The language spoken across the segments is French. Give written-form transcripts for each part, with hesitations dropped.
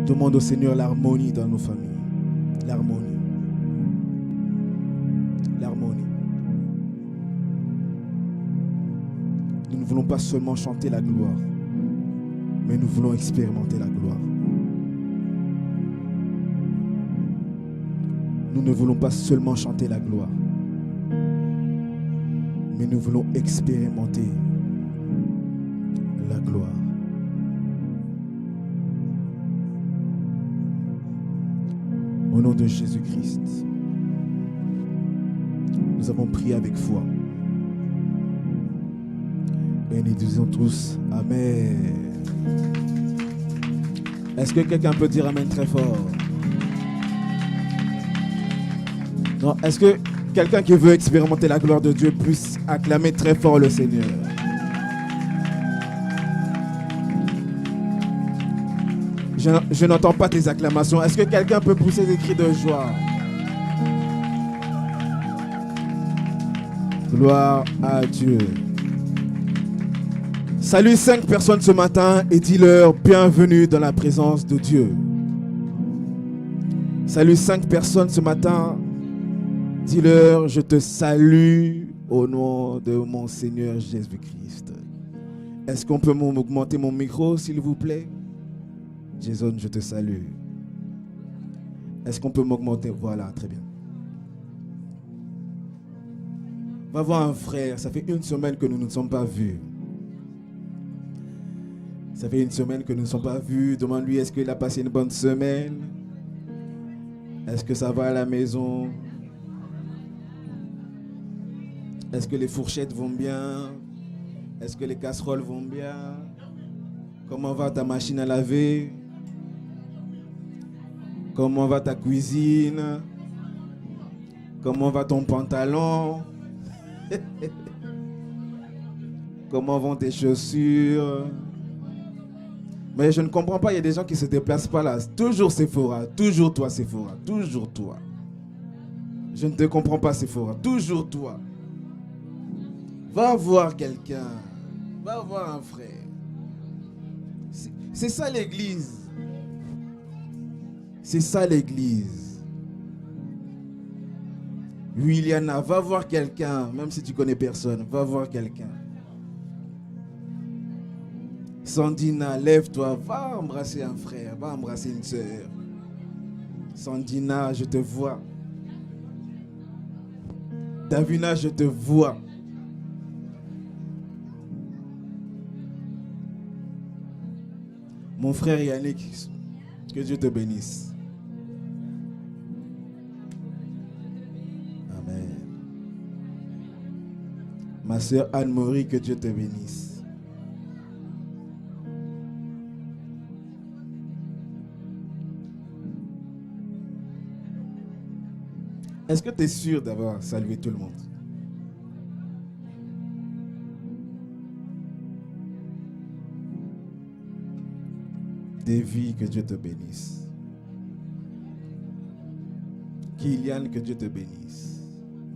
Demande au Seigneur l'harmonie dans nos familles. L'harmonie. L'harmonie. Nous ne voulons pas seulement chanter la gloire, mais nous voulons expérimenter la gloire. Nous ne voulons pas seulement chanter la gloire, mais nous voulons expérimenter la gloire. Au nom de Jésus-Christ, nous avons prié avec foi. Et nous disons tous Amen. Est-ce que quelqu'un peut dire Amen très fort? Non, est-ce que quelqu'un qui veut expérimenter la gloire de Dieu puisse acclamer très fort le Seigneur? Je n'entends pas tes acclamations. Est-ce que quelqu'un peut pousser des cris de joie? Gloire à Dieu. Salue 5 personnes ce matin et dis-leur bienvenue dans la présence de Dieu. Salue 5 personnes ce matin. Dis-leur je te salue au nom de mon Seigneur Jésus-Christ. Est-ce qu'on peut augmenter mon micro s'il vous plaît? Jason, je te salue. Est-ce qu'on peut m'augmenter? Voilà, très bien. Va voir un frère, ça fait 1 semaine que nous ne nous sommes pas vus. Ça fait 1 semaine que nous ne nous sommes pas vus. Demande-lui, est-ce qu'il a passé une bonne semaine? Est-ce que ça va à la maison? Est-ce que les fourchettes vont bien? Est-ce que les casseroles vont bien? Comment va ta machine à laver? Comment va ta cuisine? Comment va ton pantalon? Comment vont tes chaussures? Mais je ne comprends pas, il y a des gens qui ne se déplacent pas là. Toujours Sephora, toujours toi Sephora, toujours toi. Je ne te comprends pas Sephora, toujours toi. Va voir quelqu'un, va voir un frère. C'est ça l'église. C'est ça l'église. Williana, va voir quelqu'un, même si tu connais personne, va voir quelqu'un. Sandina, lève-toi, va embrasser un frère, va embrasser une sœur. Sandina, je te vois. Davina, je te vois. Mon frère Yannick, que Dieu te bénisse. Amen. Ma sœur Anne-Marie, que Dieu te bénisse. Est-ce que tu es sûr d'avoir salué tout le monde? Davy, que Dieu te bénisse. Kylian, que Dieu te bénisse.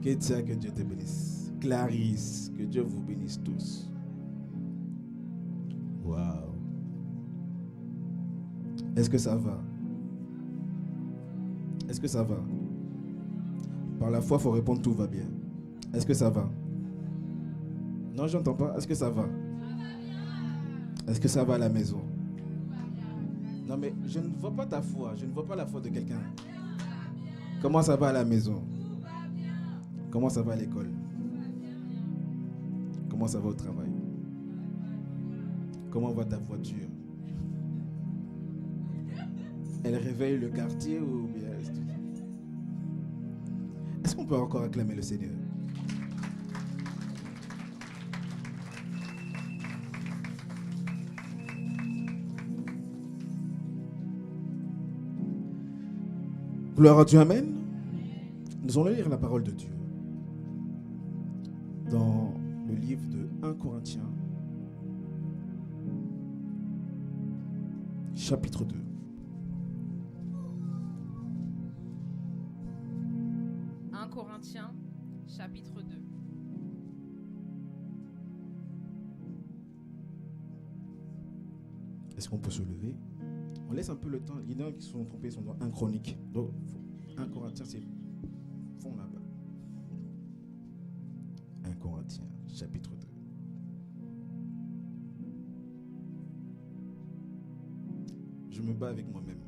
Ketia, que Dieu te bénisse. Clarisse, que Dieu vous bénisse tous. Waouh. Est-ce que ça va? Est-ce que ça va? Par la foi, il faut répondre tout va bien. Est-ce que ça va? Non, j'entends pas. Est-ce que ça va? Est-ce que ça va à la maison? Non, mais je ne vois pas ta foi. Je ne vois pas la foi de quelqu'un. Comment ça va à la maison? Comment ça va à l'école? Comment ça va au travail? Comment va ta voiture? Elle réveille le quartier ou bien... Est-ce qu'on peut encore acclamer le Seigneur? Gloire à Dieu, Amen. Nous allons lire la parole de Dieu dans le livre de 1 Corinthiens, chapitre 2. Corinthiens, chapitre 2. Est-ce qu'on peut se lever? On laisse un peu le temps. Il y en a qui sont trompés, ils sont dans 1 Chronique. Donc, 1 Corinthiens, c'est fond là-bas. 1 Corinthiens, chapitre 2. Je me bats avec moi-même.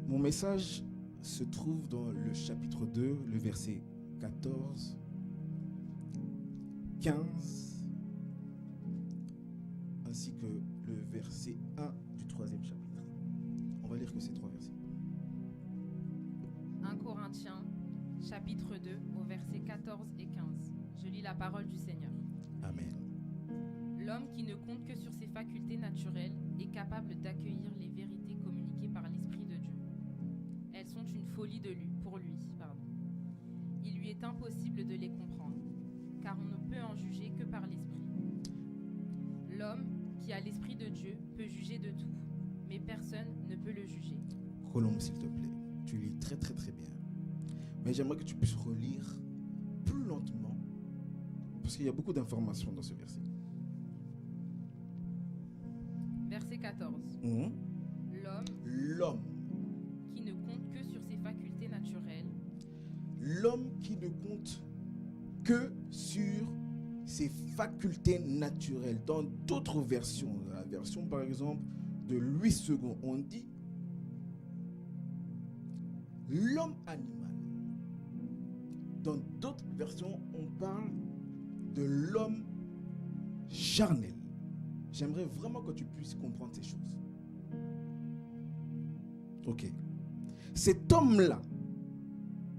Mon message se trouve dans le chapitre 2, le verset 14, 15, ainsi que le verset 1 du 3e chapitre. On va lire que ces 3 versets. 1 Corinthiens, chapitre 2, au verset 14 et 15. Je lis la parole du Seigneur. Amen. L'homme qui ne compte que sur ses facultés naturelles est capable d'accueillir les vérités communiquées par l'Esprit de Dieu. Elles sont une folie pour lui. Il lui est impossible de les comprendre, car on ne peut en juger que par l'Esprit. L'homme qui a l'Esprit de Dieu peut juger de tout, mais personne ne peut le juger. Colombe, s'il te plaît. Tu lis très très très bien. Mais j'aimerais que tu puisses relire plus lentement, parce qu'il y a beaucoup d'informations dans ce verset. Verset 14. L'homme qui ne compte que sur ses facultés naturelles. L'homme qui ne compte que sur ses facultés naturelles. Dans d'autres versions, la version par exemple de Louis II, on dit l'homme animal. Dans d'autres versions, on parle de l'homme charnel. J'aimerais vraiment que tu puisses comprendre ces choses. Ok. Cet homme-là,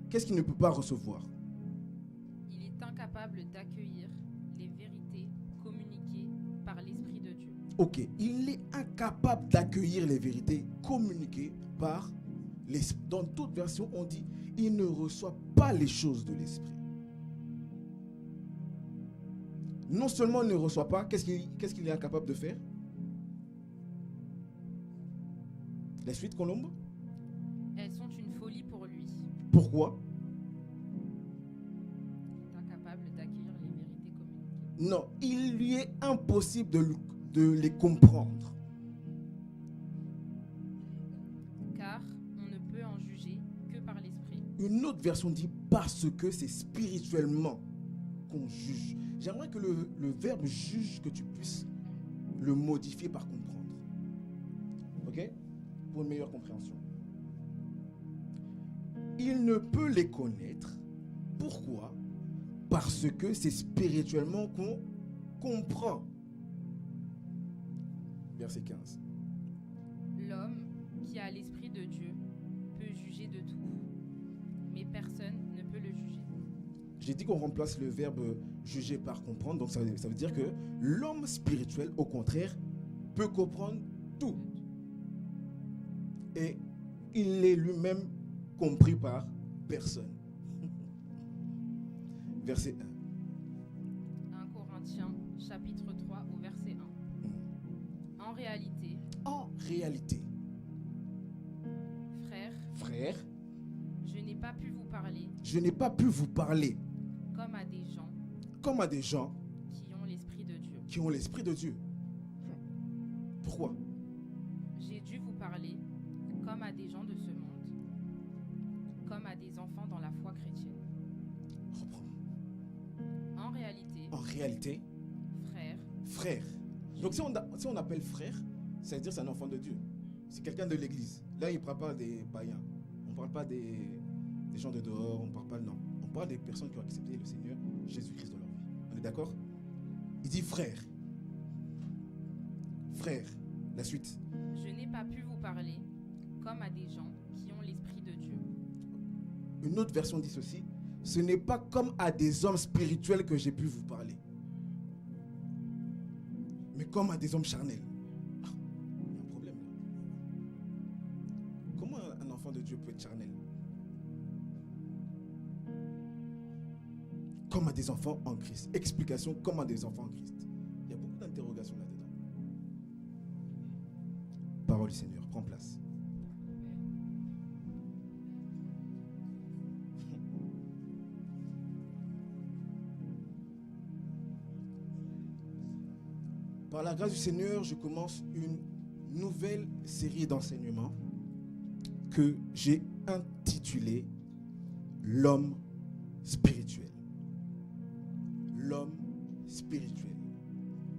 qu'est-ce qu'il ne peut pas recevoir? Il est incapable d'accueillir les vérités communiquées par l'Esprit de Dieu. Ok. Il est incapable d'accueillir les vérités communiquées par l'Esprit. Dans toute version, on dit il ne reçoit pas les choses de l'Esprit. Non seulement il ne reçoit pas, qu'est-ce qu'il est incapable de faire? La suite, Colombe? Elles sont une folie pour lui. Pourquoi? Il est incapable d'accueillir les vérités communiquées. Non, il lui est impossible de les comprendre. Car on ne peut en juger que par l'Esprit. Une autre version dit parce que c'est spirituellement qu'on juge. J'aimerais que le verbe juge, que tu puisses le modifier par comprendre. Ok? Pour une meilleure compréhension. Il ne peut les connaître. Pourquoi? Parce que c'est spirituellement qu'on comprend. Verset 15. L'homme qui a l'Esprit de Dieu peut juger de tout, mais personne ne peut le juger. J'ai dit qu'on remplace le verbe juger par comprendre, donc ça veut dire que l'homme spirituel, au contraire, peut comprendre tout. Et il est lui-même compris par personne. Verset 1. 1 Corinthiens, chapitre 3, au verset 1. En réalité, frères, je n'ai pas pu vous parler comme à des gens qui ont l'Esprit de Dieu. Pourquoi? J'ai dû vous parler comme à des gens de ce monde, comme à des enfants dans la foi chrétienne. Reprends. En réalité, frère. Donc si on appelle frère, ça veut dire que c'est un enfant de Dieu. C'est quelqu'un de l'église. Là, il ne parle pas des païens. On ne parle pas des gens de dehors. On ne parle pas, non. On parle des personnes qui ont accepté le Seigneur Jésus-Christ dans leur vie. On est d'accord? Il dit frère. Frère. La suite. Je n'ai pas pu vous parler comme à des gens qui ont l'Esprit de Dieu. Une autre version dit ceci. Ce n'est pas comme à des hommes spirituels que j'ai pu vous parler, mais comme à des hommes charnels. Ah, il y a un problème là. Comment un enfant de Dieu peut être charnel? Comme à des enfants en Christ. Explication, comme à des enfants en Christ. Il y a beaucoup d'interrogations là-dedans. Parole du Seigneur, prends place. Par par la grâce du Seigneur, je commence une nouvelle série d'enseignements que j'ai intitulée L'homme spirituel. L'homme spirituel.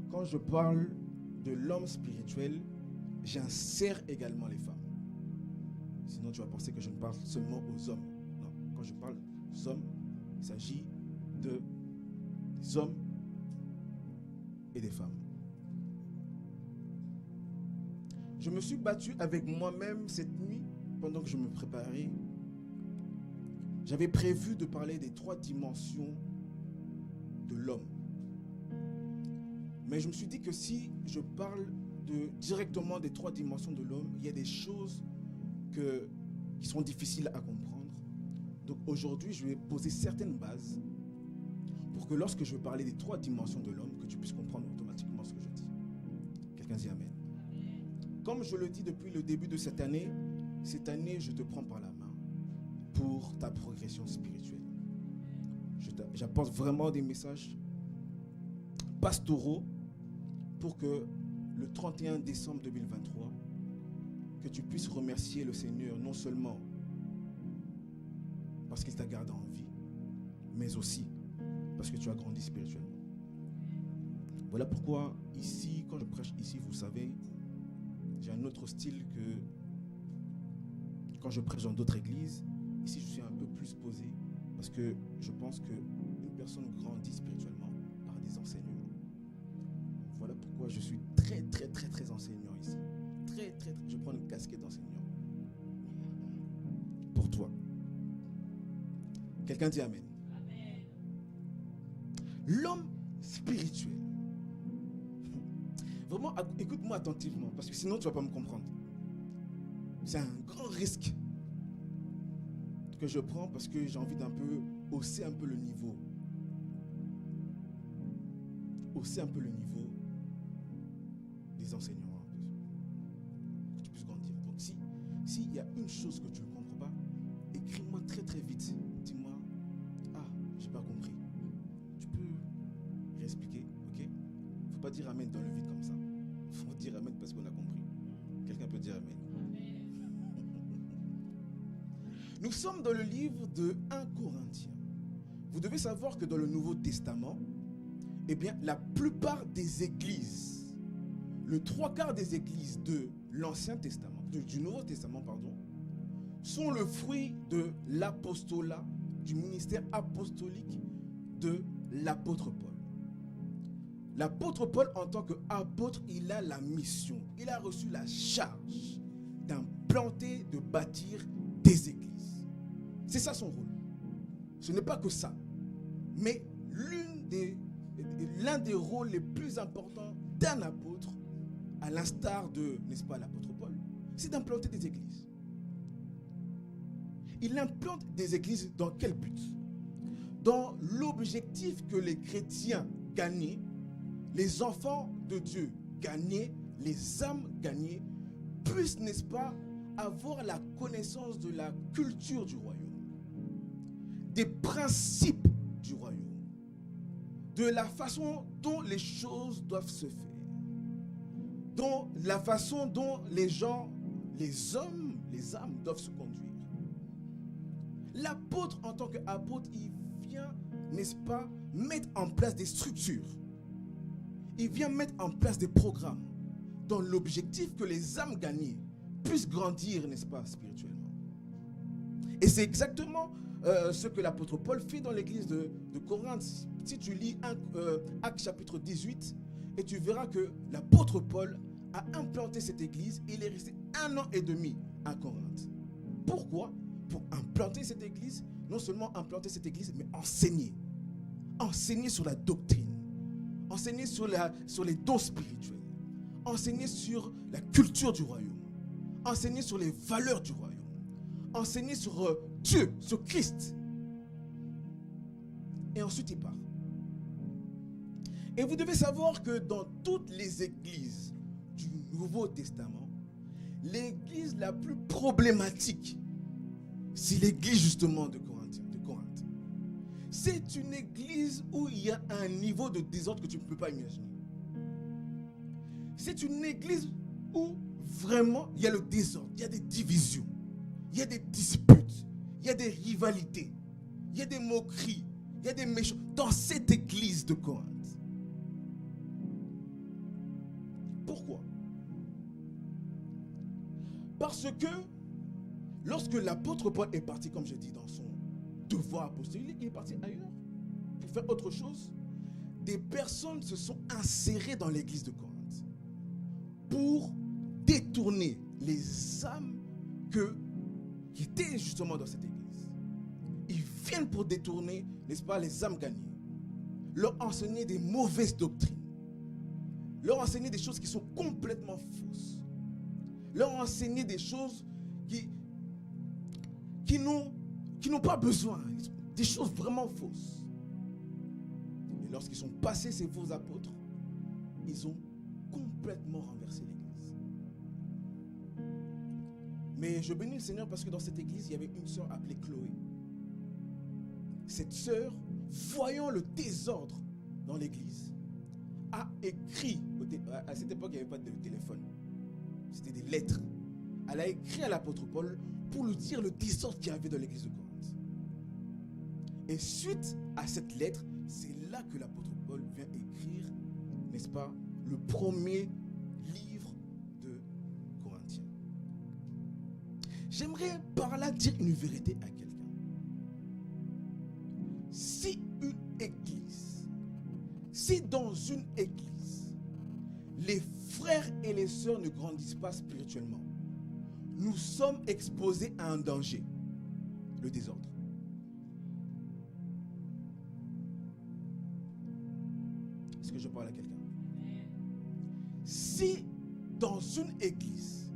Quand je parle de l'homme spirituel, j'insère également les femmes. Sinon, tu vas penser que je ne parle seulement aux hommes. Non, quand je parle aux hommes, il s'agit des hommes et des femmes. Je me suis battu avec moi-même cette nuit pendant que je me préparais. J'avais prévu de parler des 3 dimensions de l'homme. Mais je me suis dit que si je parle directement des 3 dimensions de l'homme, il y a des choses qui sont difficiles à comprendre. Donc aujourd'hui, je vais poser certaines bases pour que lorsque je vais parler des 3 dimensions de l'homme, que tu puisses comprendre automatiquement ce que je dis. Quelqu'un dit Amen. Comme je le dis depuis le début de cette année, je te prends par la main pour ta progression spirituelle. J'apporte vraiment des messages pastoraux pour que le 31 décembre 2023, que tu puisses remercier le Seigneur non seulement parce qu'il t'a gardé en vie, mais aussi parce que tu as grandi spirituellement. Voilà pourquoi ici, quand je prêche ici, vous savez, j'ai un autre style que quand je prêche dans d'autres églises. Ici, je suis un peu plus posé parce que je pense qu'une personne grandit spirituellement par des enseignements. Voilà pourquoi je suis très enseignant ici. Très, je prends une casquette d'enseignant. Pour toi. Quelqu'un dit Amen. Amen. L'homme spirituel. Vraiment, écoute-moi attentivement, parce que sinon tu ne vas pas me comprendre. C'est un grand risque que je prends parce que j'ai envie d'un peu hausser un peu le niveau. Hausser un peu le niveau des enseignements. Que tu puisses grandir. Donc s'il y a une chose que tu ne comprends pas, écris-moi très vite. Dis-moi, j'ai pas compris. Tu peux réexpliquer, ok? Faut pas dire Amen dans le vide comme ça. Faut dire Amen parce qu'on a compris. Quelqu'un peut dire Amen. Nous sommes dans le livre de 1 Corinthiens. Vous devez savoir que dans le Nouveau Testament, eh bien, la plupart des églises, le 3/4 des églises de l'Ancien Testament, du Nouveau Testament, pardon, sont le fruit de l'apostolat, du ministère apostolique de l'apôtre Paul. L'apôtre Paul, en tant qu'apôtre, il a la mission, il a reçu la charge d'implanter, de bâtir des églises. C'est ça son rôle. Ce n'est pas que ça, mais l'un des rôles les plus importants d'un apôtre, à l'instar de, n'est-ce pas, l'apôtre Paul, c'est d'implanter des églises. Il implante des églises dans quel but? Dans l'objectif que les chrétiens gagnés, les enfants de Dieu gagnés, les âmes gagnées, puissent, n'est-ce pas, avoir la connaissance de la culture du royaume, des principes du royaume, de la façon dont les choses doivent se faire, dont la façon dont les gens, les hommes, les âmes doivent se conduire. L'apôtre, en tant qu'apôtre, il vient, n'est-ce pas, mettre en place des structures. Il vient mettre en place des programmes dans l'objectif que les âmes gagnées puissent grandir, n'est-ce pas, spirituellement. Et c'est exactement ce que l'apôtre Paul fait dans l'église de Corinthe. Si tu lis Actes chapitre 18, et tu verras que l'apôtre Paul a implanté cette église et il est resté 1 an et demi à Corinthe. Pourquoi? Pour implanter cette église, non seulement implanter cette église, mais enseigner. Enseigner sur la doctrine. Enseigner sur les dons spirituels. Enseigner sur la culture du royaume. Enseigner sur les valeurs du royaume. Enseigner sur Dieu, sur Christ. Et ensuite il part. Et vous devez savoir que dans toutes les églises du Nouveau Testament, l'église la plus problématique, c'est l'église justement de Corinthe. C'est une église où il y a un niveau de désordre que tu ne peux pas imaginer. C'est une église où vraiment il y a le désordre, il y a des divisions, il y a des disputes, il y a des rivalités, il y a des moqueries, il y a des méchants dans cette église de Corinthe. Pourquoi? Parce que lorsque l'apôtre Paul est parti, comme je dis, dans son devoir apostolique, il est parti ailleurs pour faire autre chose. Des personnes se sont insérées dans l'église de Corinthe pour détourner les âmes qui étaient justement dans cette église. Ils viennent pour détourner, n'est-ce pas, les âmes gagnées, leur enseigner des mauvaises doctrines, leur enseigner des choses qui sont complètement fausses, leur enseigner des choses qui n'ont pas besoin, des choses vraiment fausses. Et lorsqu'ils sont passés, ces faux apôtres, ils ont complètement renversé l'église. Mais je bénis le Seigneur parce que dans cette église, il y avait une sœur appelée Chloé. Cette sœur, voyant le désordre dans l'église, a écrit, à cette époque il n'y avait pas de téléphone, c'était des lettres. Elle a écrit à l'apôtre Paul pour lui dire le désordre qu'il y avait dans l'église de Corinthe. Et suite à cette lettre, c'est là que l'apôtre Paul vient écrire, n'est-ce pas, le premier livre de Corinthiens. J'aimerais par là dire une vérité à quelqu'un. Si dans une église, les frères et les sœurs ne grandissent pas spirituellement, nous sommes exposés à un danger, le désordre. Est-ce que je parle à quelqu'un? Si dans une église,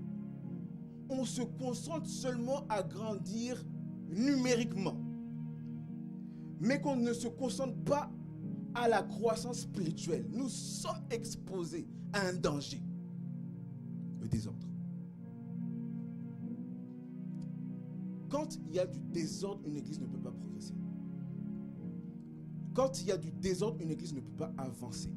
on se concentre seulement à grandir numériquement, mais qu'on ne se concentre pas à la croissance spirituelle, nous sommes exposés à un danger, le désordre. Quand il y a du désordre, une église ne peut pas progresser. Quand il y a du désordre, une église ne peut pas avancer.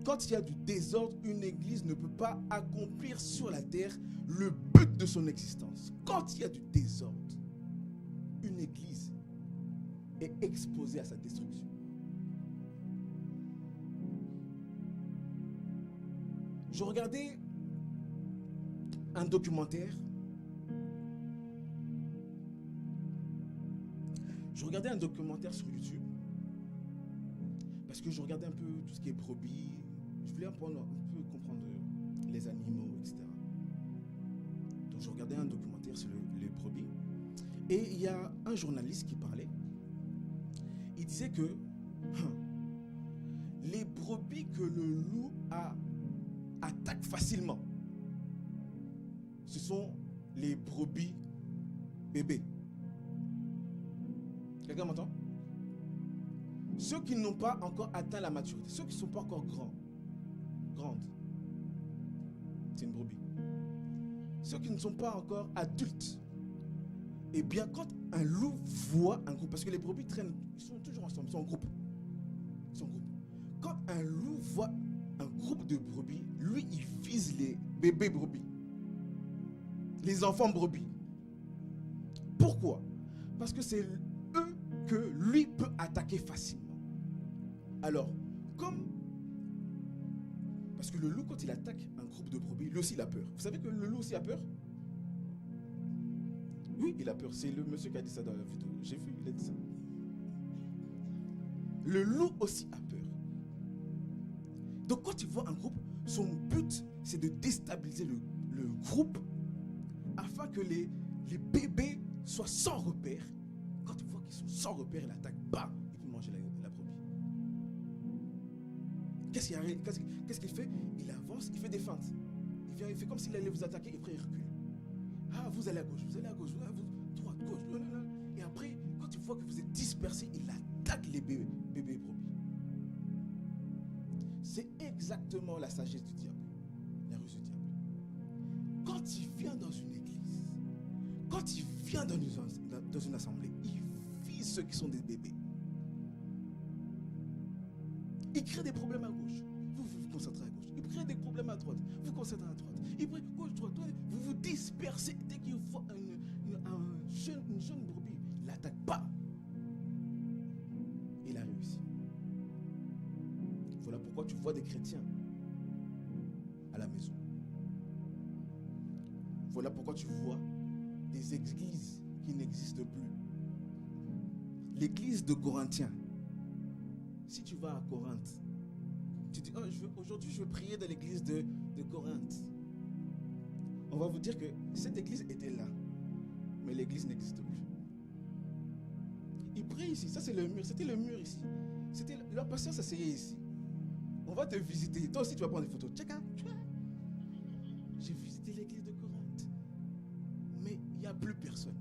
Quand il y a du désordre, une église ne peut pas accomplir sur la terre le but de son existence. Quand il y a du désordre, une église est exposée à sa destruction. Je regardais un documentaire. Sur YouTube. Parce que je regardais un peu tout ce qui est brebis. Je voulais un peu comprendre les animaux, etc. Donc je regardais un documentaire sur les brebis. Et il y a un journaliste qui parlait. Il disait que les brebis que le loup attaque facilement, ce sont les brebis bébés. Quelqu'un m'entend? Ceux qui n'ont pas encore atteint la maturité, ceux qui ne sont pas encore grandes, c'est une brebis. Ceux qui ne sont pas encore adultes, eh bien quand un loup voit un groupe, parce que les brebis traînent, ils sont toujours ensemble, ils sont en groupe. Quand un loup voit un groupe de brebis, lui il vise les bébés brebis, les enfants brebis. Pourquoi? Parce que c'est eux que lui peut attaquer facilement. Alors, parce que le loup, quand il attaque un groupe de brebis, lui aussi il a peur. Vous savez que le loup aussi a peur? Oui, il a peur. C'est le monsieur qui a dit ça dans la vidéo. J'ai vu, il a dit ça. Le loup aussi a peur. Donc quand il voit un groupe, son but c'est de déstabiliser le groupe afin que les bébés soient sans repère. Quand il voit qu'ils sont sans repère, il attaque, bam, il peut manger la brebis. Qu'est-ce qu'il fait? Il avance, il fait des feintes. Il fait comme s'il allait vous attaquer et après il recule. Ah, vous allez à gauche, vous droite, gauche. Et après, quand il voit que vous êtes dispersés, il attaque les bébés brebis. C'est exactement la sagesse du diable, la ruse du diable. Quand il vient dans une église, quand il vient dans une assemblée, il vise ceux qui sont des bébés. Il crée des problèmes à gauche. Vous vous concentrez à gauche. Il crée des problèmes problème à droite, vous concentrez à droite. Il prie gauche, droite, vous vous dispersez. Dès qu'il voit une jeune brebis, il n'attaque pas. Il a réussi. Voilà pourquoi tu vois des chrétiens à la maison. Voilà pourquoi tu vois des églises qui n'existent plus. L'église de Corinthiens. Si tu vas à Corinthe, tu dis, aujourd'hui je vais prier dans l'église de Corinthe. On va vous dire que cette église était là, mais l'église n'existe plus. Ils prient ici, ça c'est le mur, c'était le mur ici. Leur pasteur s'asseyait ici. On va te visiter, toi aussi tu vas prendre des photos. J'ai visité l'église de Corinthe, mais il n'y a plus personne.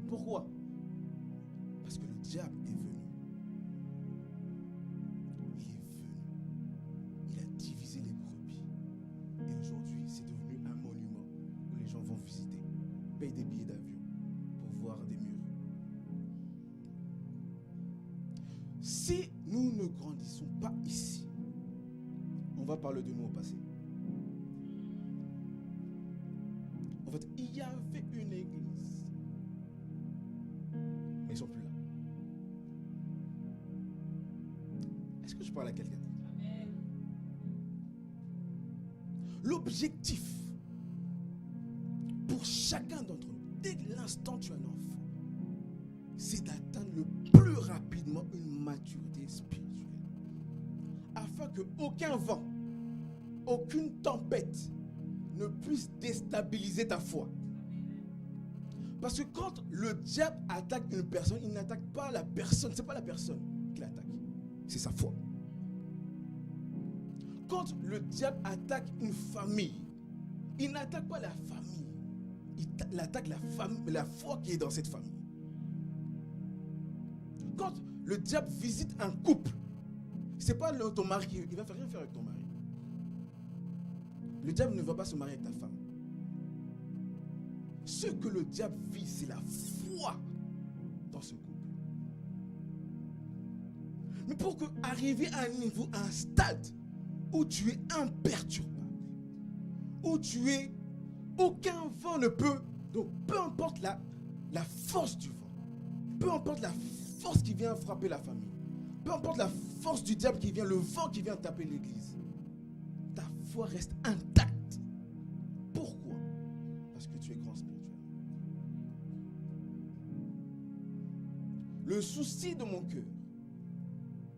Pourquoi? Parce que le diable est venu. Il a divisé les brebis. Et aujourd'hui, c'est devenu un monument où les gens vont visiter, payent des billets d'avion pour voir des murs. Si nous ne grandissons pas ici, on va parler de nous au passé. En fait, il y avait une église, mais ils ne sont plus là. Est-ce que je parle à quelqu'un? Amen. L'objectif pour chacun d'entre nous, dès l'instant où tu es un enfant, c'est d'atteindre le plus rapidement une maturité spirituelle. Afin qu'aucun vent, aucune tempête ne puisse déstabiliser ta foi. Parce que quand le diable attaque une personne, il n'attaque pas la personne. Ce n'est pas la personne qui l'attaque, c'est sa foi. Quand le diable attaque une famille, il n'attaque pas la famille. Il attaque la foi qui est dans cette famille. Quand le diable visite un couple, ce n'est pas ton mari, il ne va rien faire avec ton mari. Le diable ne va pas se marier avec ta femme. Ce que le diable vit, c'est la foi dans ce couple. Mais pour arriver à un niveau, à un stade où tu es imperturbable, où tu es, aucun vent ne peut, donc peu importe la force du vent, peu importe la force qui vient frapper la famille, peu importe la force du diable qui vient, le vent qui vient taper l'église, ta foi reste intacte. Pourquoi? Parce que tu es grand spirituel. Le souci de mon cœur,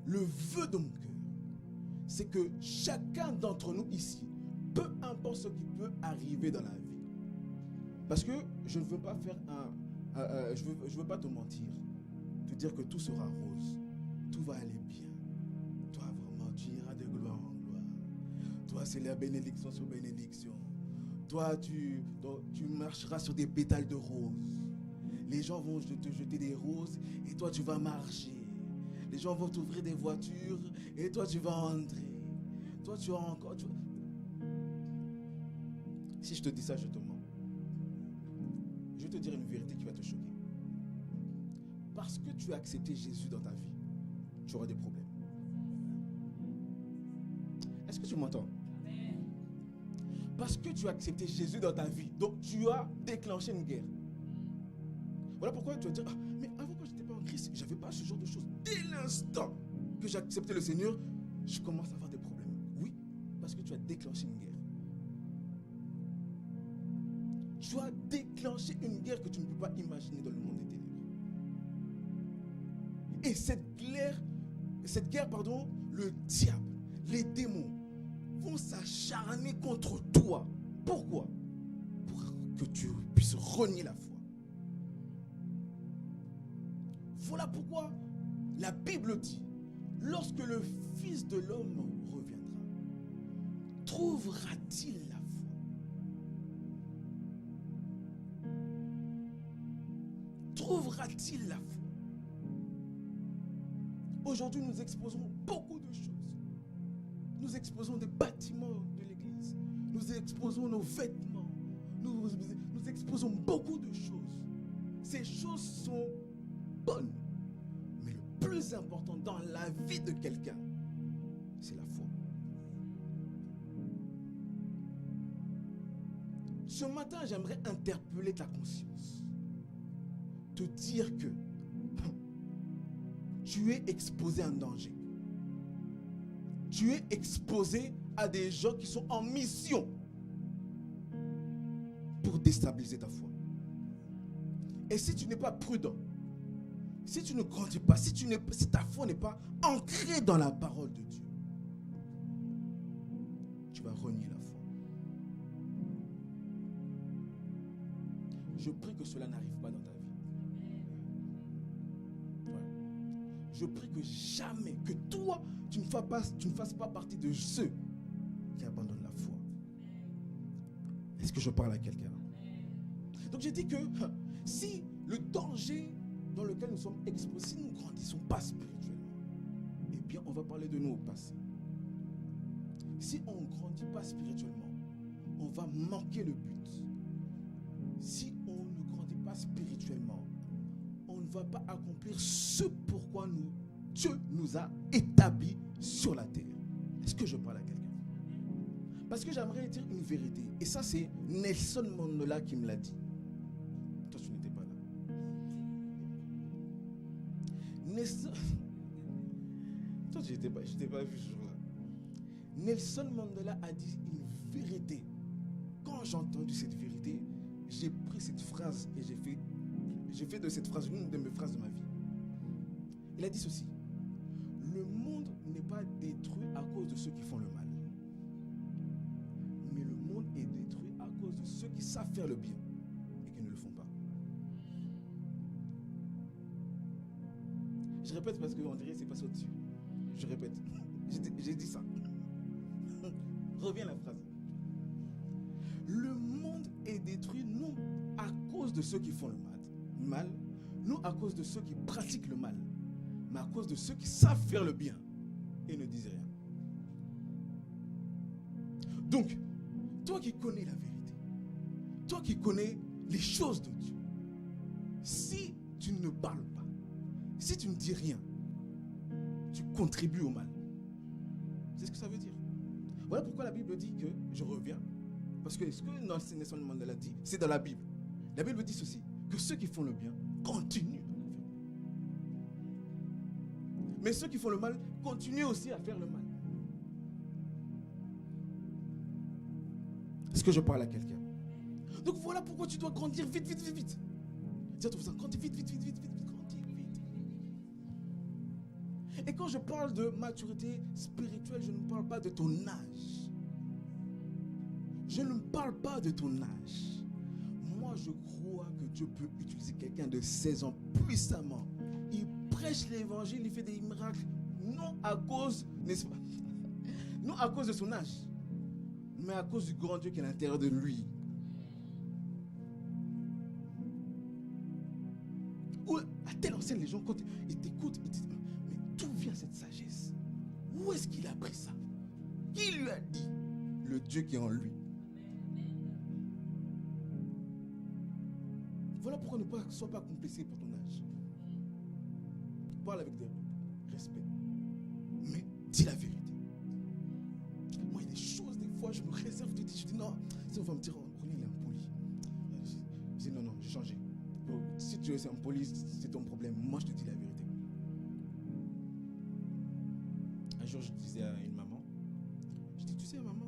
le vœu de mon cœur, c'est que chacun d'entre nous ici, peu importe ce qui peut arriver dans la vie, parce que je ne veux pas faire je veux pas te mentir, te dire que tout sera rose, tout va aller bien. Toi vraiment, tu iras de gloire en gloire. Toi, c'est la bénédiction sur bénédiction. Toi, tu marcheras sur des pétales de roses. Les gens vont te jeter des roses et toi, tu vas marcher. Les gens vont t'ouvrir des voitures et toi, tu vas entrer. Toi, tu as encore... Si je te dis ça, je te mens. Je vais te dire une vérité qui va te choquer. Parce que tu as accepté Jésus dans ta vie, tu auras des problèmes. Est-ce que tu m'entends? Parce que tu as accepté Jésus dans ta vie, donc tu as déclenché une guerre. Voilà pourquoi tu vas dire, mais avant quand je n'étais pas en Christ, je n'avais pas ce genre de choses. Dès l'instant que j'ai accepté le Seigneur, je commence à avoir des problèmes. Oui, parce que tu as déclenché une guerre. Tu as déclenché une guerre que tu ne peux pas imaginer dans le monde des ténèbres. Et cette guerre, le diable, les démons vont s'acharner contre toi. Pourquoi? Pour que tu puisses renier la foi. Voilà pourquoi la Bible dit, lorsque le Fils de l'homme reviendra, trouvera-t-il la foi? Trouvera-t-il la foi? Aujourd'hui, nous exposons beaucoup de choses. Nous exposons des bâtiments de l'église. Nous exposons nos vêtements. Nous exposons beaucoup de choses. Ces choses sont bonnes. Mais le plus important dans la vie de quelqu'un, c'est la foi. Ce matin, j'aimerais interpeller ta conscience. Te dire que tu es exposé à un danger. Tu es exposé à des gens qui sont en mission pour déstabiliser ta foi. Et si tu n'es pas prudent, si tu ne grandis pas, si ta foi n'est pas ancrée dans la parole de Dieu, tu vas renier la foi. Je prie que cela n'arrive pas dans ta vie. Ouais. Je prie que jamais, que toi, tu ne fasses pas partie de ceux qui abandonnent la foi. Est-ce que je parle à quelqu'un? Donc j'ai dit que si le danger dans lequel nous sommes exposés, si nous ne grandissons pas spirituellement, eh bien on va parler de nous au passé. Si on ne grandit pas spirituellement, on va manquer le but. Si on ne grandit pas spirituellement, on ne va pas accomplir ce pourquoi Dieu nous a établis sur la terre. Est-ce que je parle à quelqu'un? Parce que j'aimerais dire une vérité. Et ça, c'est Nelson Mandela qui me l'a dit. Toi, tu n'étais pas là. Toi, je n'étais pas vu ce jour-là. Nelson Mandela a dit une vérité. Quand j'ai entendu cette vérité, j'ai pris cette phrase et j'ai fait de cette phrase l'une de mes phrases de ma vie. Il a dit ceci: le monde n'est pas détruit à cause de ceux qui font le mal, mais le monde est détruit à cause de ceux qui savent faire le bien et qui ne le font pas. Je répète parce qu'on dirait que c'est passé au-dessus. Je répète. J'ai dit ça. Reviens à la phrase. Le monde est détruit non à cause de ceux qui font le mal, non à cause de ceux qui pratiquent le mal, mais à cause de ceux qui savent faire le bien et ne disent rien. Donc, toi qui connais la vérité, toi qui connais les choses de Dieu, si tu ne parles pas, si tu ne dis rien, tu contribues au mal. C'est ce que ça veut dire. Voilà pourquoi la Bible dit que, je reviens, parce que ce que Nelson Mandela dit, c'est dans la Bible. La Bible dit ceci, que ceux qui font le bien continuent à le faire. Mais ceux qui font le mal continuent aussi à faire le mal. Est-ce que je parle à quelqu'un? Donc voilà pourquoi tu dois grandir vite. Dis à ton voisin, grandis vite, grandis vite. Et quand je parle de maturité spirituelle, je ne parle pas de ton âge. Je ne parle pas de ton âge. Moi, je crois que Dieu peut utiliser quelqu'un de 16 ans puissamment. Il prêche l'évangile, il fait des miracles, non à cause, n'est-ce pas, non à cause de son âge, mais à cause du grand Dieu qui est à l'intérieur de lui. Ou à telle enseigne, les gens, quand ils t'écoutent, ils disent, mais d'où vient cette sagesse? Où est-ce qu'il a appris ça? Qui lui a dit? Le Dieu qui est en lui. Voilà pourquoi ne sois pas complexé pour ton âge. Parle avec respect. Mais dis la vérité. Moi, il y a des choses, des fois, je me réserve de dire, je dis non, si on va me dire, René, il est impoli. Je dis non, j'ai changé. Donc, si tu es impoli, c'est ton problème. Moi, je te dis la vérité. Un jour, je disais à une maman, je dis, tu sais, maman,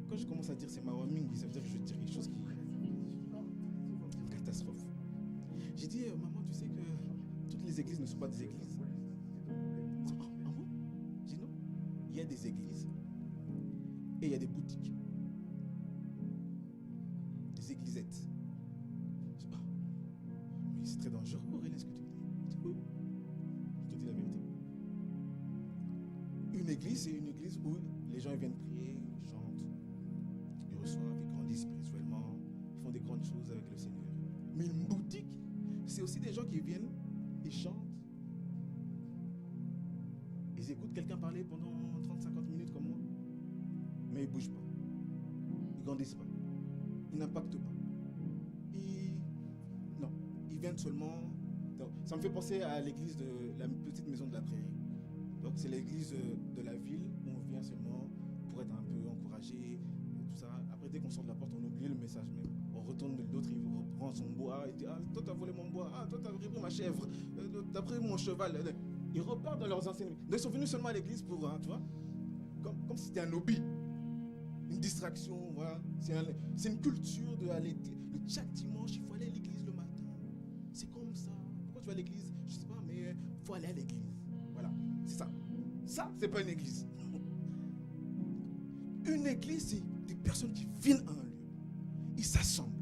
quand je commence à dire c'est ma waming, ça veut dire que je dis quelque chose qui est une catastrophe. J'ai dit, maman, tu sais que toutes les églises ne sont pas des églises. Ah bon? J'ai dit non. Il y a des églises et il y a des boutiques. Des églisettes. Je dis, mais c'est très dangereux, Aurélie, ce que tu dis. Je dis, oui. Je te dis la vérité. Une église, c'est une église où les gens viennent prier, ils chantent, ils reçoivent, ils grandissent spirituellement, ils font des grandes choses avec le Seigneur. Mais une boutique, c'est aussi des gens qui viennent, ils chantent, ils écoutent quelqu'un parler pendant 30-50 minutes comme moi, mais ils ne bougent pas, ils ne grandissent pas, ils n'impactent pas. Non, ils viennent seulement. Donc, ça me fait penser à l'église de la petite maison de la prairie. Donc c'est l'église de la ville où on vient seulement pour être un peu encouragé, tout dès qu'on sort de la porte, on oublie le message même. On retourne, l'autre, il reprend son bois, il dit, ah, toi, t'as volé mon bois, ah, toi, t'as pris ma chèvre, t'as pris mon cheval. Ils repartent dans leurs anciennes. Ils sont venus seulement à l'église pour, tu vois, comme si c'était un hobby, une distraction, voilà. C'est une culture de aller. Chaque dimanche, il faut aller à l'église le matin. C'est comme ça. Pourquoi tu vas à l'église? Je sais pas, mais il faut aller à l'église. Voilà, c'est ça. Ça, c'est pas une église. Une église, c'est des personnes qui viennent à un lieu. Ils s'assemblent,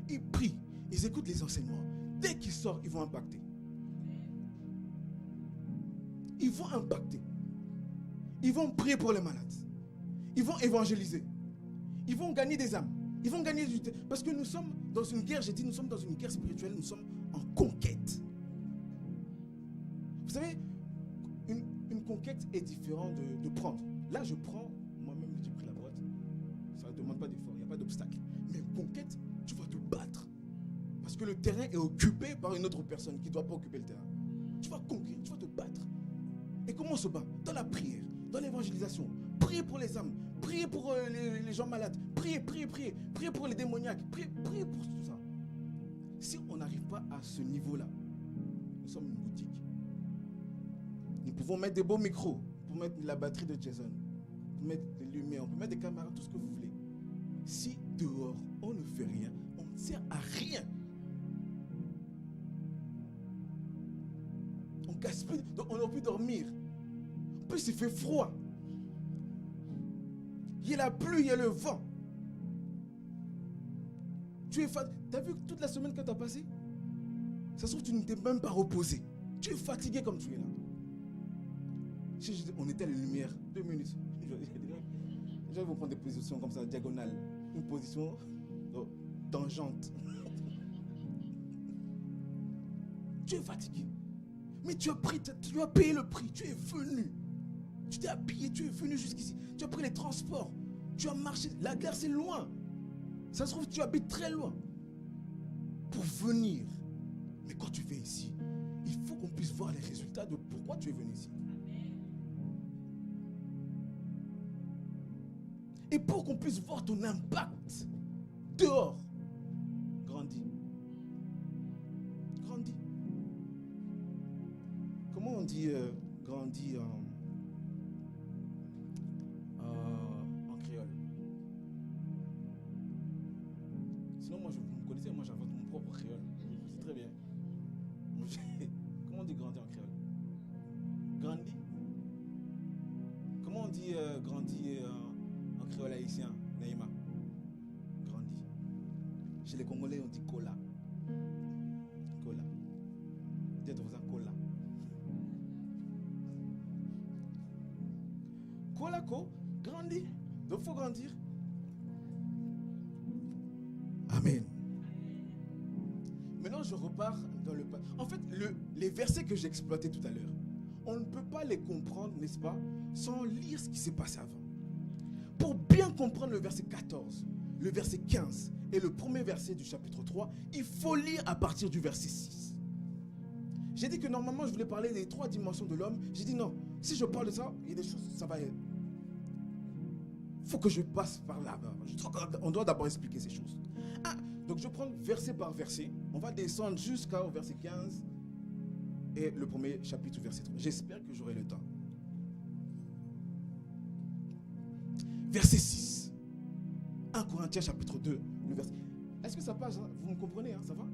ils prient, ils écoutent les enseignements. Dès qu'ils sortent, ils vont impacter. Ils vont impacter. Ils vont prier pour les malades. Ils vont évangéliser. Ils vont gagner des âmes. Ils vont gagner du temps. Parce que nous sommes dans une guerre, j'ai dit, nous sommes dans une guerre spirituelle, nous sommes en conquête. Vous savez, une conquête est différente de prendre. Là, je prends, moi-même, j'ai pris la boîte. Ça ne demande pas d'effort, il n'y a pas d'obstacle. Mais une conquête, tu vas te battre. Parce que le terrain est occupé par une autre personne qui ne doit pas occuper le terrain. Tu vas conquérir, tu vas te battre. Et comment on se bat? Dans la prière, dans l'évangélisation. Priez pour les âmes, priez pour les gens malades, priez pour les démoniaques, priez pour tout ça. Si on n'arrive pas à ce niveau-là, nous sommes une boutique. Nous pouvons mettre des beaux micros, pour mettre la batterie de Jason, pour mettre des lumières, on peut mettre des caméras, tout ce que vous voulez. Si dehors, on ne fait rien, on ne sert à rien. On gaspille, donc on aurait pu dormir. En plus, il fait froid. Il y a la pluie, il y a le vent. Tu es fatigué. Tu as vu toute la semaine que tu as passée? Ça se trouve, tu ne t'es même pas reposé. Tu es fatigué comme tu es là. On était à la lumière. 2 minutes. Je vais vous prendre des positions comme ça, diagonales. Une position tangente. Tu es fatigué. Mais tu as payé le prix. Tu es venu. Tu t'es habillé, tu es venu jusqu'ici. Tu as pris les transports. Tu as marché. La gare, c'est loin. Ça se trouve, tu habites très loin. Pour venir. Mais quand tu viens ici, il faut qu'on puisse voir les résultats de pourquoi tu es venu ici. Et pour qu'on puisse voir ton impact dehors, grandis. Grandis. Comment on dit grandis en créole? Sinon, moi, vous me connaissez, moi j'invente mon propre créole. C'est très bien. Comment on dit grandir en créole? Grandi? Comment on dit grandi en créole haïtien, Naïma? Grandi. Chez les Congolais, on dit cola. Cola. Dites vous en cola. Cola, grandi. Donc, il faut grandir. Amen. Maintenant, je repars dans le... En fait, les versets que j'ai exploités tout à l'heure, on ne peut pas les comprendre, n'est-ce pas, sans lire ce qui s'est passé avant. Pour bien comprendre le verset 14, le verset 15 et le premier verset du chapitre 3, il faut lire à partir du verset 6. J'ai dit que normalement, je voulais parler des 3 dimensions de l'homme. J'ai dit non, si je parle de ça, il y a des choses, ça va... Il faut que je passe par là. On doit d'abord expliquer ces choses. Donc je prends verset par verset. On va descendre jusqu'au verset 15 et le premier chapitre, verset 3. J'espère que j'aurai le temps. Verset 6. 1 Corinthiens chapitre 2. Le verset. Est-ce que ça passe? Vous me comprenez? Ça va?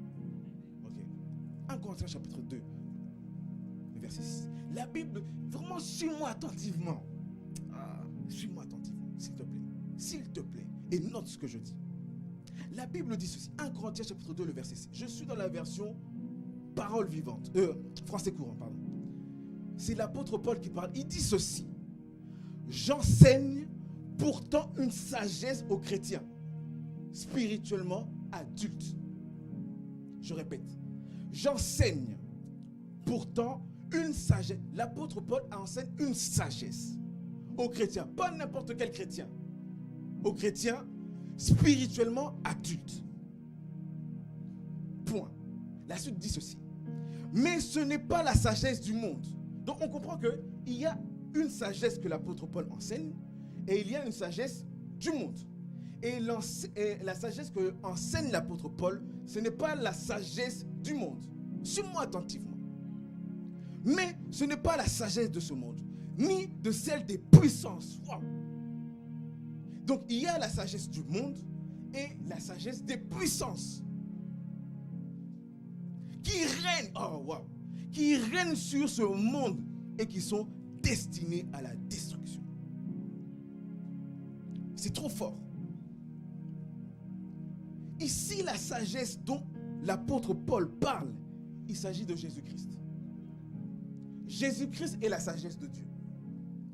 Ok. 1 Corinthiens chapitre 2. Le verset 6. La Bible, vraiment, suis-moi attentivement. Suis-moi attentivement, s'il te plaît. S'il te plaît. Et note ce que je dis. La Bible dit ceci. 1 Corinthiens chapitre 2, le verset 6. Je suis dans la version parole vivante. Français courant, pardon. C'est l'apôtre Paul qui parle. Il dit ceci. J'enseigne pourtant une sagesse aux chrétiens, spirituellement adultes. Je répète. J'enseigne pourtant une sagesse. L'apôtre Paul enseigne une sagesse aux chrétiens. Pas n'importe quel chrétien. Aux chrétiens spirituellement adultes. Point. La suite dit ceci. Mais ce n'est pas la sagesse du monde. Donc on comprend qu'il y a une sagesse que l'apôtre Paul enseigne et il y a une sagesse du monde. Et la sagesse que enseigne l'apôtre Paul, ce n'est pas la sagesse du monde. Suis-moi attentivement. Mais ce n'est pas la sagesse de ce monde, ni de celle des puissances. Wow. Donc il y a la sagesse du monde et la sagesse des puissances qui règnent, qui règnent sur ce monde et qui sont destinés à la destruction. C'est trop fort. Ici, la sagesse dont l'apôtre Paul parle, il s'agit de Jésus-Christ. Jésus-Christ est la sagesse de Dieu.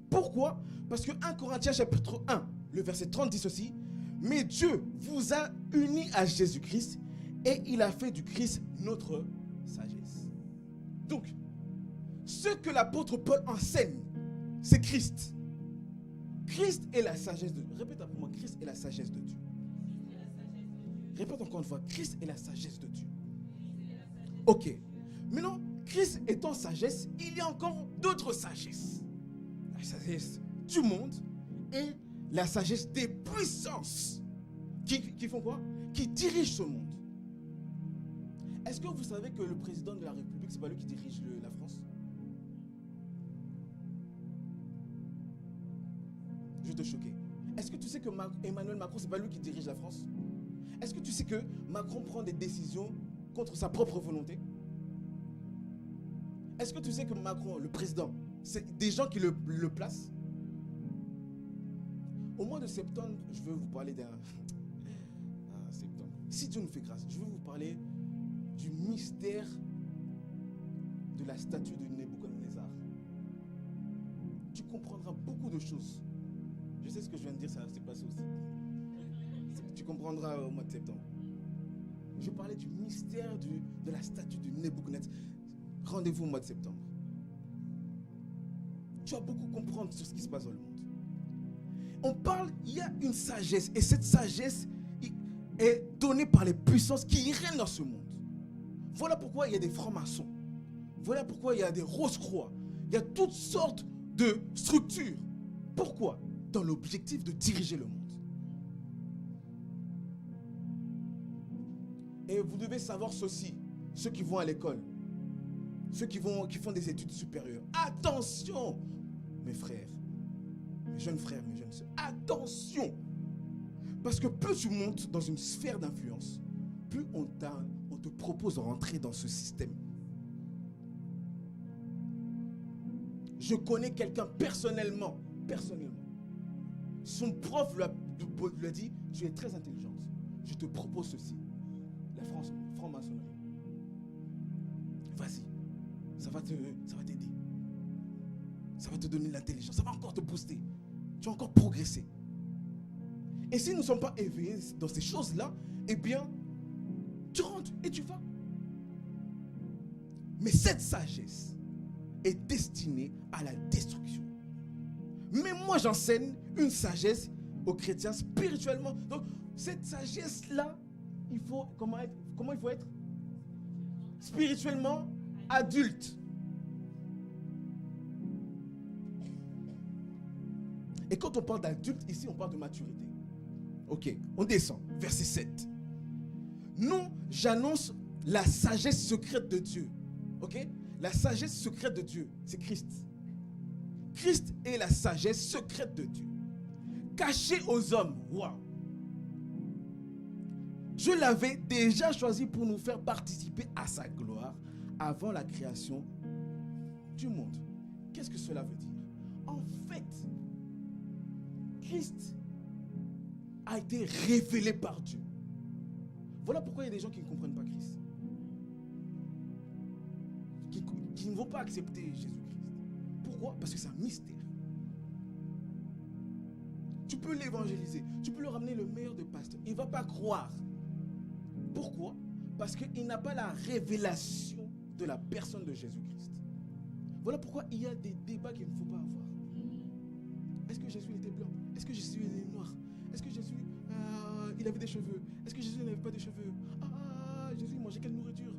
Pourquoi? Parce que 1 Corinthiens chapitre 1, le verset 30 dit ceci: mais Dieu vous a unis à Jésus-Christ et il a fait du Christ notre sagesse. Donc, ce que l'apôtre Paul enseigne, c'est Christ. Christ est la sagesse de Dieu. Répète après moi, Christ est la sagesse de Dieu. Répète encore une fois, Christ est la sagesse de Dieu. Ok. Maintenant, Christ étant sagesse, il y a encore d'autres sagesses. La sagesse du monde et la sagesse des puissances. Qui font quoi? Qui dirigent ce monde. Est-ce que vous savez que le président de la République, c'est pas lui qui dirige la France? Je vais te choquer. Est-ce que tu sais que Emmanuel Macron, c'est pas lui qui dirige la France? Est-ce que tu sais que Macron prend des décisions contre sa propre volonté? Est-ce que tu sais que Macron, le président, c'est des gens qui le placent? Au mois de septembre, je veux vous parler d'un... septembre. Si Dieu nous fait grâce, je veux vous parler du mystère de la statue de Nebuchadnezzar. Tu comprendras beaucoup de choses. Je sais ce que je viens de dire, ça s'est passé aussi. Tu comprendras au mois de septembre. Je parlais du mystère de la statue de Nebuchadnezzar. Rendez-vous au mois de septembre. Tu vas beaucoup comprendre sur ce qui se passe dans le monde. On parle, il y a une sagesse, et cette sagesse est donnée par les puissances qui règnent dans ce monde. Voilà pourquoi il y a des francs-maçons. Voilà pourquoi il y a des rose-croix. Il y a toutes sortes de structures. Pourquoi? Dans l'objectif de diriger le monde. Et vous devez savoir ceci, ceux qui vont à l'école, ceux qui font des études supérieures. Attention, mes frères, mes jeunes frères, mes jeunes sœurs, attention. Parce que plus tu montes dans une sphère d'influence, plus on te propose de rentrer dans ce système. Je connais quelqu'un personnellement. Son prof lui a dit, tu es très intelligente, je te propose ceci. La franc-maçonnerie. Vas-y, ça va t'aider. Ça va te donner de l'intelligence, ça va encore te booster. Tu vas encore progresser. Et si nous ne sommes pas éveillés dans ces choses-là, eh bien, tu rentres et tu vas. Mais cette sagesse est destinée à la destruction. Mais moi, j'enseigne une sagesse aux chrétiens spirituellement. Donc, cette sagesse-là, comment il faut être? Spirituellement adulte. Et quand on parle d'adulte, ici, on parle de maturité. Ok, on descend. Verset 7. Non, j'annonce la sagesse secrète de Dieu. Ok? La sagesse secrète de Dieu, c'est Christ. Christ est la sagesse secrète de Dieu. Cachée aux hommes. Waouh! Je l'avais déjà choisi pour nous faire participer à sa gloire avant la création du monde. Qu'est-ce que cela veut dire? En fait, Christ a été révélé par Dieu. Voilà pourquoi il y a des gens qui ne comprennent pas Christ. Qui ne vont pas accepter Jésus-Christ. Pourquoi? Parce que c'est un mystère. Tu peux l'évangéliser, tu peux lui ramener le meilleur des pasteurs. Il ne va pas croire. Pourquoi? Parce qu'il n'a pas la révélation de la personne de Jésus-Christ. Voilà pourquoi il y a des débats qu'il ne faut pas avoir. Est-ce que Jésus était blanc? Est-ce que Jésus était noir? Est-ce que Jésus il avait des cheveux? Est-ce que Jésus n'avait pas de cheveux? Jésus mangeait quelle nourriture?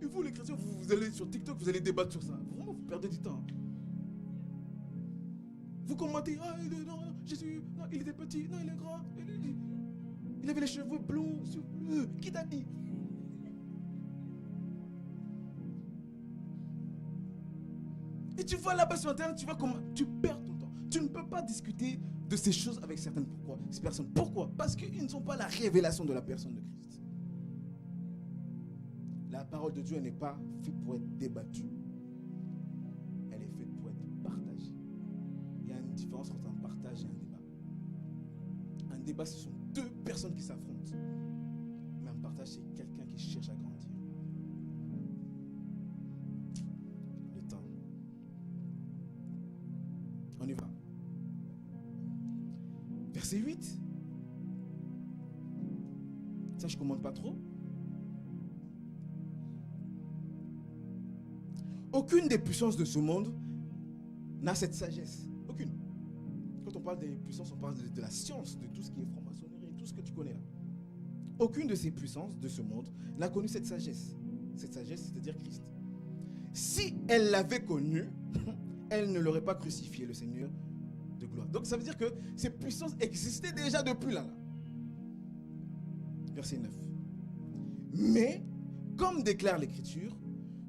Et vous les chrétiens, vous allez sur TikTok, vous allez débattre sur ça. Vraiment, vous perdez du temps. Vous commentez, non, Jésus, non, il était petit, non, il est grand. Il avait les cheveux blonds. Qui t'a dit? Et tu vois là-bas sur Internet, tu vois comment tu perds ton temps. Tu ne peux pas discuter de ces choses avec certaines personnes. Pourquoi? Parce qu'ils ne sont pas la révélation de la personne de Christ. La parole de Dieu n'est pas faite pour être débattue. Elle est faite pour être partagée. Il y a une différence entre un partage et un débat. Un débat, ce sont deux personnes qui s'affrontent. Mais un partage, c'est quelqu'un qui cherche à grandir. Le temps. On y va. Verset 8. Ça, je ne commande pas trop. Aucune des puissances de ce monde n'a cette sagesse. Aucune. Quand on parle des puissances, on parle de la science, de tout ce qui est franc-maçonnerie, tout ce que tu connais là. Aucune de ces puissances de ce monde n'a connu cette sagesse. Cette sagesse, c'est-à-dire Christ. Si elle l'avait connu, elle ne l'aurait pas crucifié, le Seigneur de gloire. Donc ça veut dire que ces puissances existaient déjà depuis là. Verset 9. Mais, comme déclare l'Écriture,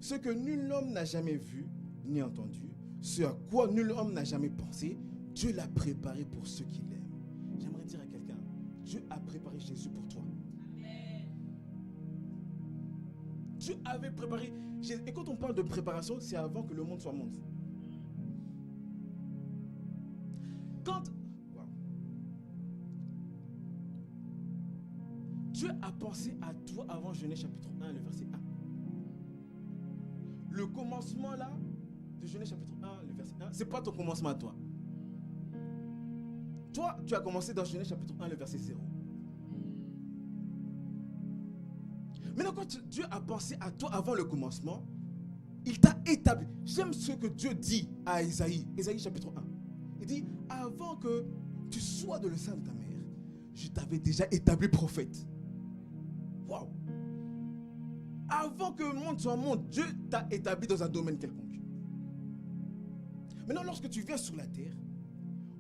ce que nul homme n'a jamais vu ni entendu, ce à quoi nul homme n'a jamais pensé, Dieu l'a préparé pour ceux qui l'aiment. J'aimerais dire à quelqu'un, Dieu a préparé Jésus pour toi. Amen. Dieu avait préparé. Et quand on parle de préparation, c'est avant que le monde soit monde. Dieu a pensé à toi avant Genèse chapitre 1, le verset 1. Le commencement là, de Genèse chapitre 1, le verset 1, c'est pas ton commencement à toi. Toi, tu as commencé dans Genèse chapitre 1, le verset 0. Maintenant, quand Dieu a pensé à toi avant le commencement, il t'a établi. J'aime ce que Dieu dit à Ésaïe, Ésaïe chapitre 1. Il dit, avant que tu sois de le sein de ta mère, je t'avais déjà établi prophète. Waouh! Avant que le monde soit monde, Dieu t'a établi dans un domaine quelconque. Maintenant, lorsque tu viens sur la terre,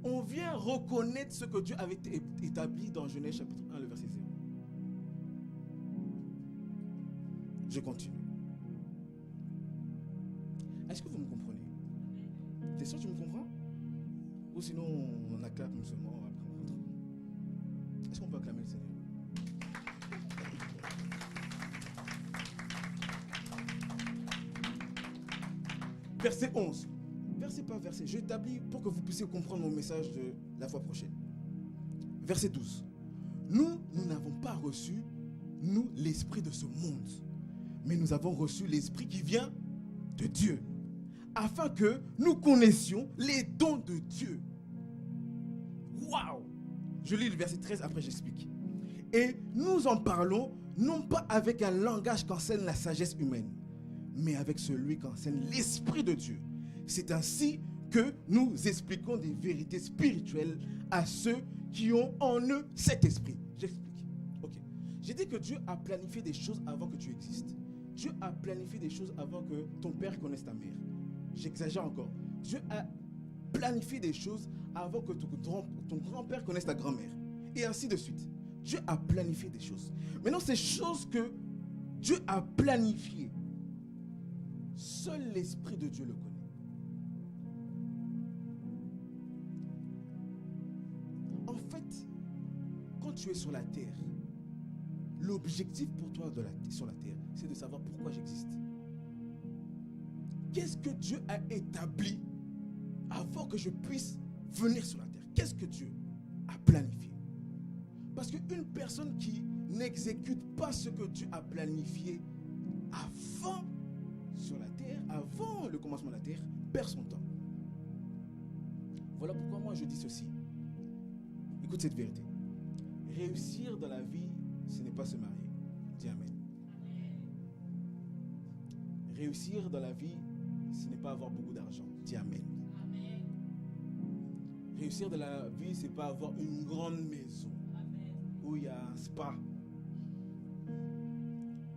on vient reconnaître ce que Dieu avait établi dans Genèse chapitre 1, le verset 0. Je continue. Est-ce que vous me comprenez? T'es sûr que tu me comprends? Ou sinon, on acclame seulement après on rentre. Est-ce qu'on peut acclamer le Seigneur? Verset 11. Verset par verset. Je établis pour que vous puissiez comprendre mon message de la fois prochaine. Verset 12. Nous n'avons pas reçu, nous, l'esprit de ce monde. Mais nous avons reçu l'esprit qui vient de Dieu. Afin que nous connaissions les dons de Dieu. Waouh! Je lis le verset 13, après j'explique. Et nous en parlons, non pas avec un langage qu'enseigne la sagesse humaine, mais avec celui qu'enseigne l'Esprit de Dieu. C'est ainsi que nous expliquons des vérités spirituelles à ceux qui ont en eux cet esprit. J'explique. Ok. J'ai dit que Dieu a planifié des choses avant que tu existes. Dieu a planifié des choses avant que ton père connaisse ta mère. J'exagère encore. Dieu a planifié des choses avant que ton grand-père connaisse ta grand-mère. Et ainsi de suite. Dieu a planifié des choses. Maintenant, ces choses que Dieu a planifiées, seul l'Esprit de Dieu le connaît. En fait, quand tu es sur la terre, l'objectif pour toi sur la terre, c'est de savoir pourquoi j'existe. Qu'est-ce que Dieu a établi avant que je puisse venir sur la terre? Qu'est-ce que Dieu a planifié? Parce qu'une personne qui n'exécute pas ce que Dieu a planifié avant sur la terre, avant le commencement de la terre, perd son temps. Voilà pourquoi moi je dis ceci. Écoute cette vérité. Réussir dans la vie, ce n'est pas se marier. Dis Amen. Réussir dans la vie, ce n'est pas avoir beaucoup d'argent. Dis Amen. Amen. Réussir dans la vie, ce n'est pas avoir une grande maison. Amen. Où il y a un spa.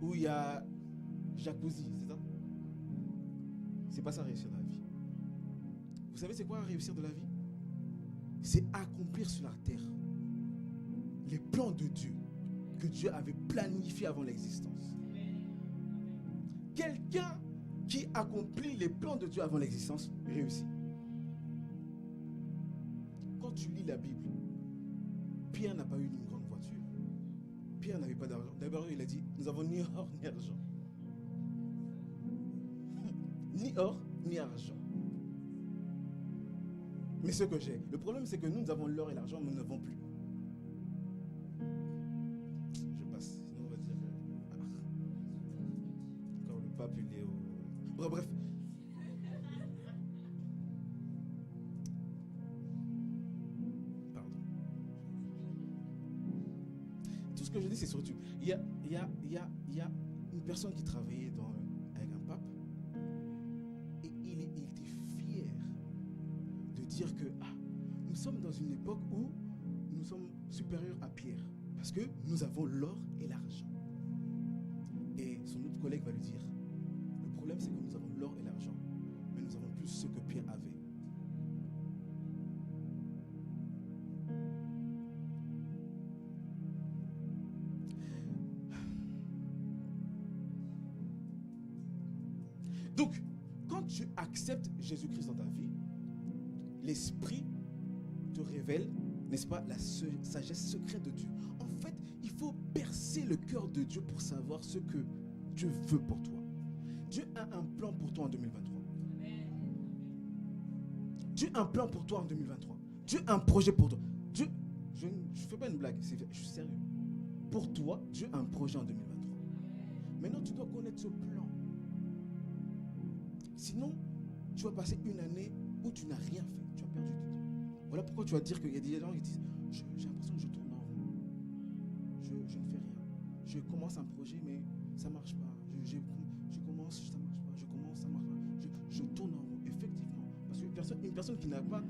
Où il y a jacuzzi, c'est ça? C'est pas ça réussir dans la vie. Vous savez c'est quoi réussir dans la vie? c'est accomplir sur la terre les plans de Dieu que Dieu avait planifiés avant l'existence. Quelqu'un qui accomplit les plans de Dieu avant l'existence réussit. Quand tu lis la Bible, Pierre n'a pas eu une grande voiture. Pierre n'avait pas d'argent. D'abord, il a dit, nous avons ni or ni argent. Ni or ni argent. Mais ce que j'ai, le problème c'est que nous avons l'or et l'argent, mais nous n'avons plus. Je passe, sinon on va dire encore le pape il est au... Bref. Pardon. Tout ce que je dis c'est surtout, il y a une personne qui travaillait avec un pape et il était fier de dire que nous sommes dans une époque où nous sommes supérieurs à Pierre parce que nous avons l'or et l'argent. Et son autre collègue va lui dire, le problème c'est que nous avons l'or et l'argent, mais nous avons plus ce que Pierre avait. Donc, quand tu acceptes Jésus-Christ dans ta vie, l'Esprit te révèle, n'est-ce pas, la sagesse secrète de Dieu. En fait, il faut percer le cœur de Dieu pour savoir ce que Dieu veut pour toi. Dieu a un plan pour toi en 2023. Dieu a un plan pour toi en 2023. Dieu a un projet pour toi. Dieu, je ne fais pas une blague, je suis sérieux. Pour toi, Dieu a un projet en 2023. Maintenant, tu dois connaître ce plan. Sinon, tu vas passer une année où tu n'as rien fait. Tu as perdu du temps. Voilà pourquoi tu vas dire qu'il y a des gens qui disent j'ai l'impression que je tourne en rond. Je ne fais rien. Je commence un projet, mais ça ne marche pas. Je commence, ça ne marche pas. Je commence, ça ne marche pas. Je tourne en rond, effectivement. Parce qu'une personne qui n'a pas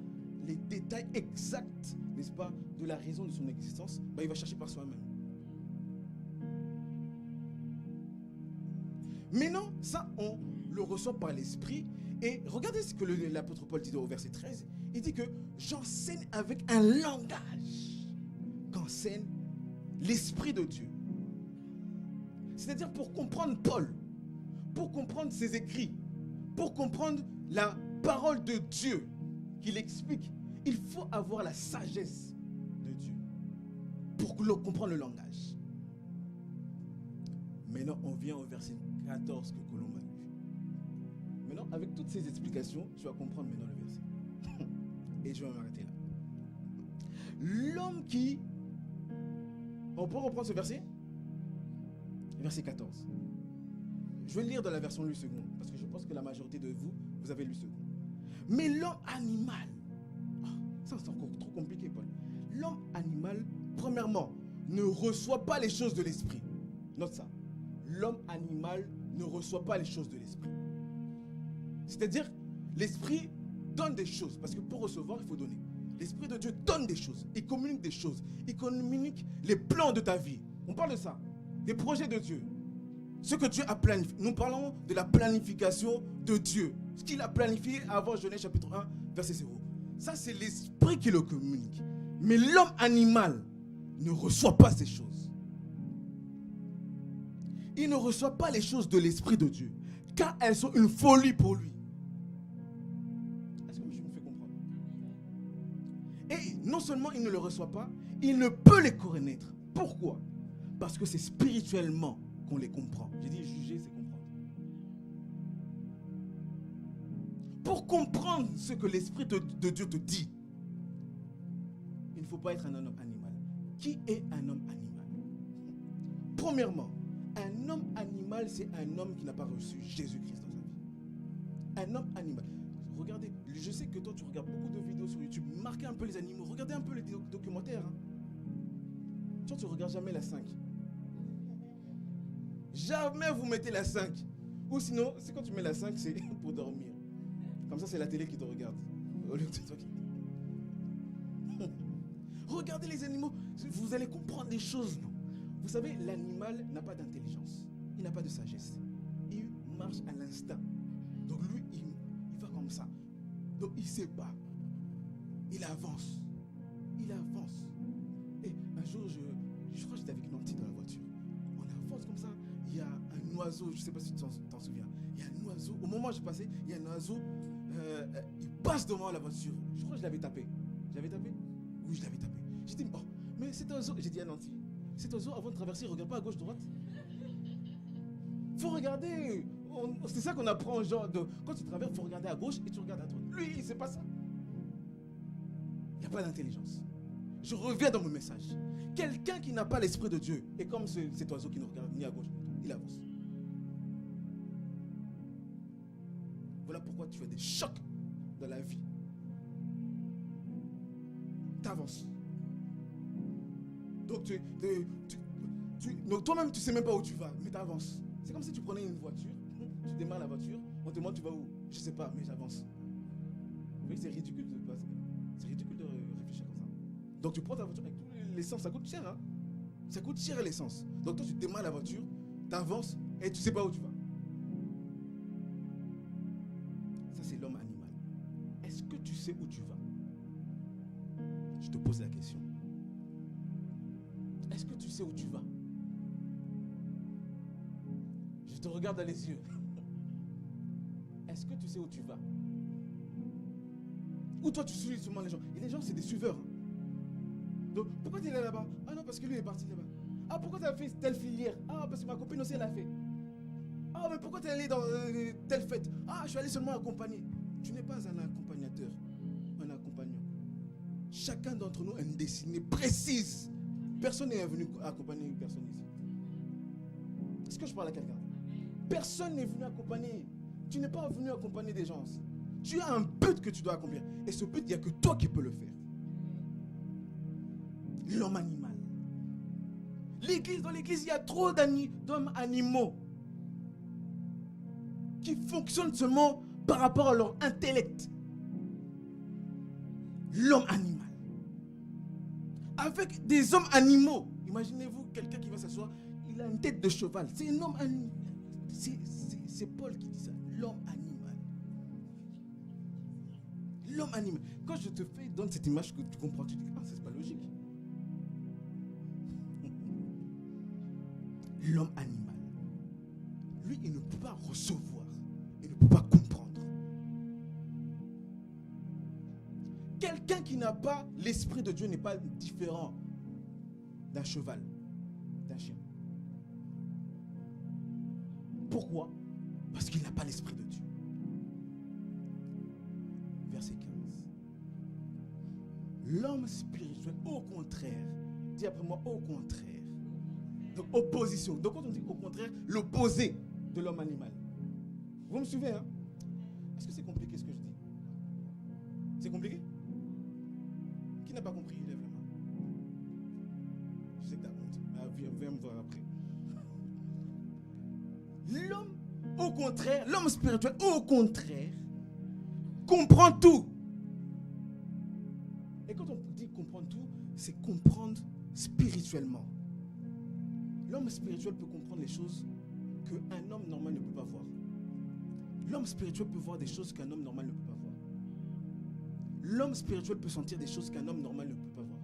les détails exacts, n'est-ce pas, de la raison de son existence, il va chercher par soi-même. Mais non, ça, on le reçoit par l'esprit. Et regardez ce que l'apôtre Paul dit au verset 13. Il dit que j'enseigne avec un langage qu'enseigne l'Esprit de Dieu. C'est-à-dire pour comprendre Paul, pour comprendre ses écrits, pour comprendre la parole de Dieu qu'il explique, il faut avoir la sagesse de Dieu pour comprendre le langage. Maintenant, on vient au verset 14 que Colomb a lu. Maintenant, avec toutes ces explications, tu vas comprendre maintenant le verset. Et je vais m'arrêter là. L'homme qui... On peut reprendre ce verset? Verset 14. Je vais le lire dans la version lu second, parce que je pense que la majorité de vous, vous avez lu second. Mais l'homme animal... ça c'est encore trop compliqué, Paul. L'homme animal, premièrement, ne reçoit pas les choses de l'esprit. Note ça. L'homme animal ne reçoit pas les choses de l'esprit. C'est-à-dire, l'esprit donne des choses, parce que pour recevoir, il faut donner. L'Esprit de Dieu donne des choses, il communique des choses, il communique les plans de ta vie. On parle de ça, des projets de Dieu. Ce que Dieu a planifié. Nous parlons de la planification de Dieu. Ce qu'il a planifié avant Genèse chapitre 1, verset 0. Ça, c'est l'Esprit qui le communique. Mais l'homme animal ne reçoit pas ces choses. Il ne reçoit pas les choses de l'Esprit de Dieu, car elles sont une folie pour lui. Est-ce que je me fais comprendre? Et non seulement il ne le reçoit pas, il ne peut les connaître. Pourquoi? Parce que c'est spirituellement qu'on les comprend. J'ai dit juger, c'est comprendre. Pour comprendre ce que l'Esprit de Dieu te dit, il ne faut pas être un homme animal. Qui est un homme animal? Premièrement, un homme animal, c'est un homme qui n'a pas reçu Jésus-Christ dans sa vie. Un homme animal. Regardez, je sais que toi tu regardes beaucoup de vidéos sur YouTube, marquez un peu les animaux, regardez un peu les documentaires. Toi tu ne regardes jamais la 5. Jamais vous mettez la 5. Ou sinon, c'est quand tu mets la 5, c'est pour dormir. Comme ça, c'est la télé qui te regarde. Au lieu de toi qui... Regardez les animaux, vous allez comprendre des choses. Vous savez, l'animal n'a pas d'intelligence. Il n'a pas de sagesse. Il marche à l'instinct. Donc lui, il va comme ça. Donc il ne sait pas. Il avance. jour, je crois que j'étais avec Nanti dans la voiture. On avance comme ça. Il y a un oiseau, je ne sais pas si tu t'en souviens. Il y a un oiseau. Au moment où je passais, il y a un oiseau. Il passe devant la voiture. Je crois que je l'avais tapé. Je l'avais tapé? Oui, je l'avais tapé. J'ai dit, oh, mais cet oiseau, j'ai dit à Nanti, cet oiseau, avant de traverser, il ne regarde pas à gauche, droite. Il faut regarder. C'est ça qu'on apprend aux gens. Quand tu traverses, il faut regarder à gauche et tu regardes à droite. Lui, il ne sait pas ça. Il n'y a pas d'intelligence. Je reviens dans mon message. Quelqu'un qui n'a pas l'esprit de Dieu est comme cet oiseau qui ne regarde ni à gauche, il avance. Voilà pourquoi tu as des chocs dans la vie. Tu avances. Donc donc toi-même tu ne sais même pas où tu vas, mais tu avances. C'est comme si tu prenais une voiture, tu démarres la voiture, on te demande tu vas où? Je ne sais pas, mais j'avance. Vous voyez, c'est ridicule de réfléchir comme ça. Donc tu prends ta voiture avec tout l'essence, ça coûte cher, hein? Ça coûte cher l'essence. Donc toi tu démarres la voiture, tu avances et tu ne sais pas où tu vas. Ça c'est l'homme animal. Est-ce que tu sais où tu vas? Je te pose la question. Est-ce que tu sais où tu vas? Je te regarde dans les yeux. Est-ce que tu sais où tu vas? Ou toi tu suis seulement les gens? Et les gens c'est des suiveurs. Donc pourquoi tu es là-bas? Ah non, parce que lui est parti là-bas. Ah, pourquoi tu as fait telle filière? Ah, parce que ma copine aussi elle a fait. Ah, mais pourquoi tu es allé dans telle fête? Ah, je suis allé seulement accompagner. Tu n'es pas un accompagnateur, un accompagnant. Chacun d'entre nous a une destinée précise. Personne n'est venu accompagner une personne ici. Est-ce que je parle à quelqu'un? Personne n'est venu accompagner. Tu n'es pas venu accompagner des gens. Tu as un but que tu dois accomplir. Et ce but, il n'y a que toi qui peux le faire. L'homme animal. Dans l'église, il y a trop d'hommes animaux qui fonctionnent seulement par rapport à leur intellect. L'homme animal. Avec des hommes animaux. Imaginez-vous quelqu'un qui va s'asseoir, il a une tête de cheval. C'est un homme animal. C'est Paul qui dit ça. L'homme animal. L'homme animal. Quand je te donne cette image que tu comprends, tu dis, ah, c'est pas logique. L'homme animal. Lui, il ne peut pas recevoir. Il ne peut pas comprendre. Quelqu'un qui n'a pas l'esprit de Dieu n'est pas différent d'un cheval, d'un chien. Pourquoi? Parce qu'il n'a pas l'esprit de Dieu. Verset 15. L'homme spirituel, au contraire, dis après moi, au contraire. Donc opposition. Donc quand on dit au contraire, l'opposé de l'homme animal. Vous me suivez, hein? Est-ce que c'est compliqué ce que je dis? C'est compliqué? Qui n'a pas compris? Lève la main. Je sais que tu as honte, mais viens me voir après. L'homme, au contraire, l'homme spirituel, au contraire, comprend tout. Et quand on dit comprendre tout, c'est comprendre spirituellement. L'homme spirituel peut comprendre les choses qu'un homme normal ne peut pas voir. L'homme spirituel peut voir des choses qu'un homme normal ne peut pas voir. L'homme spirituel peut sentir des choses qu'un homme normal ne peut pas voir.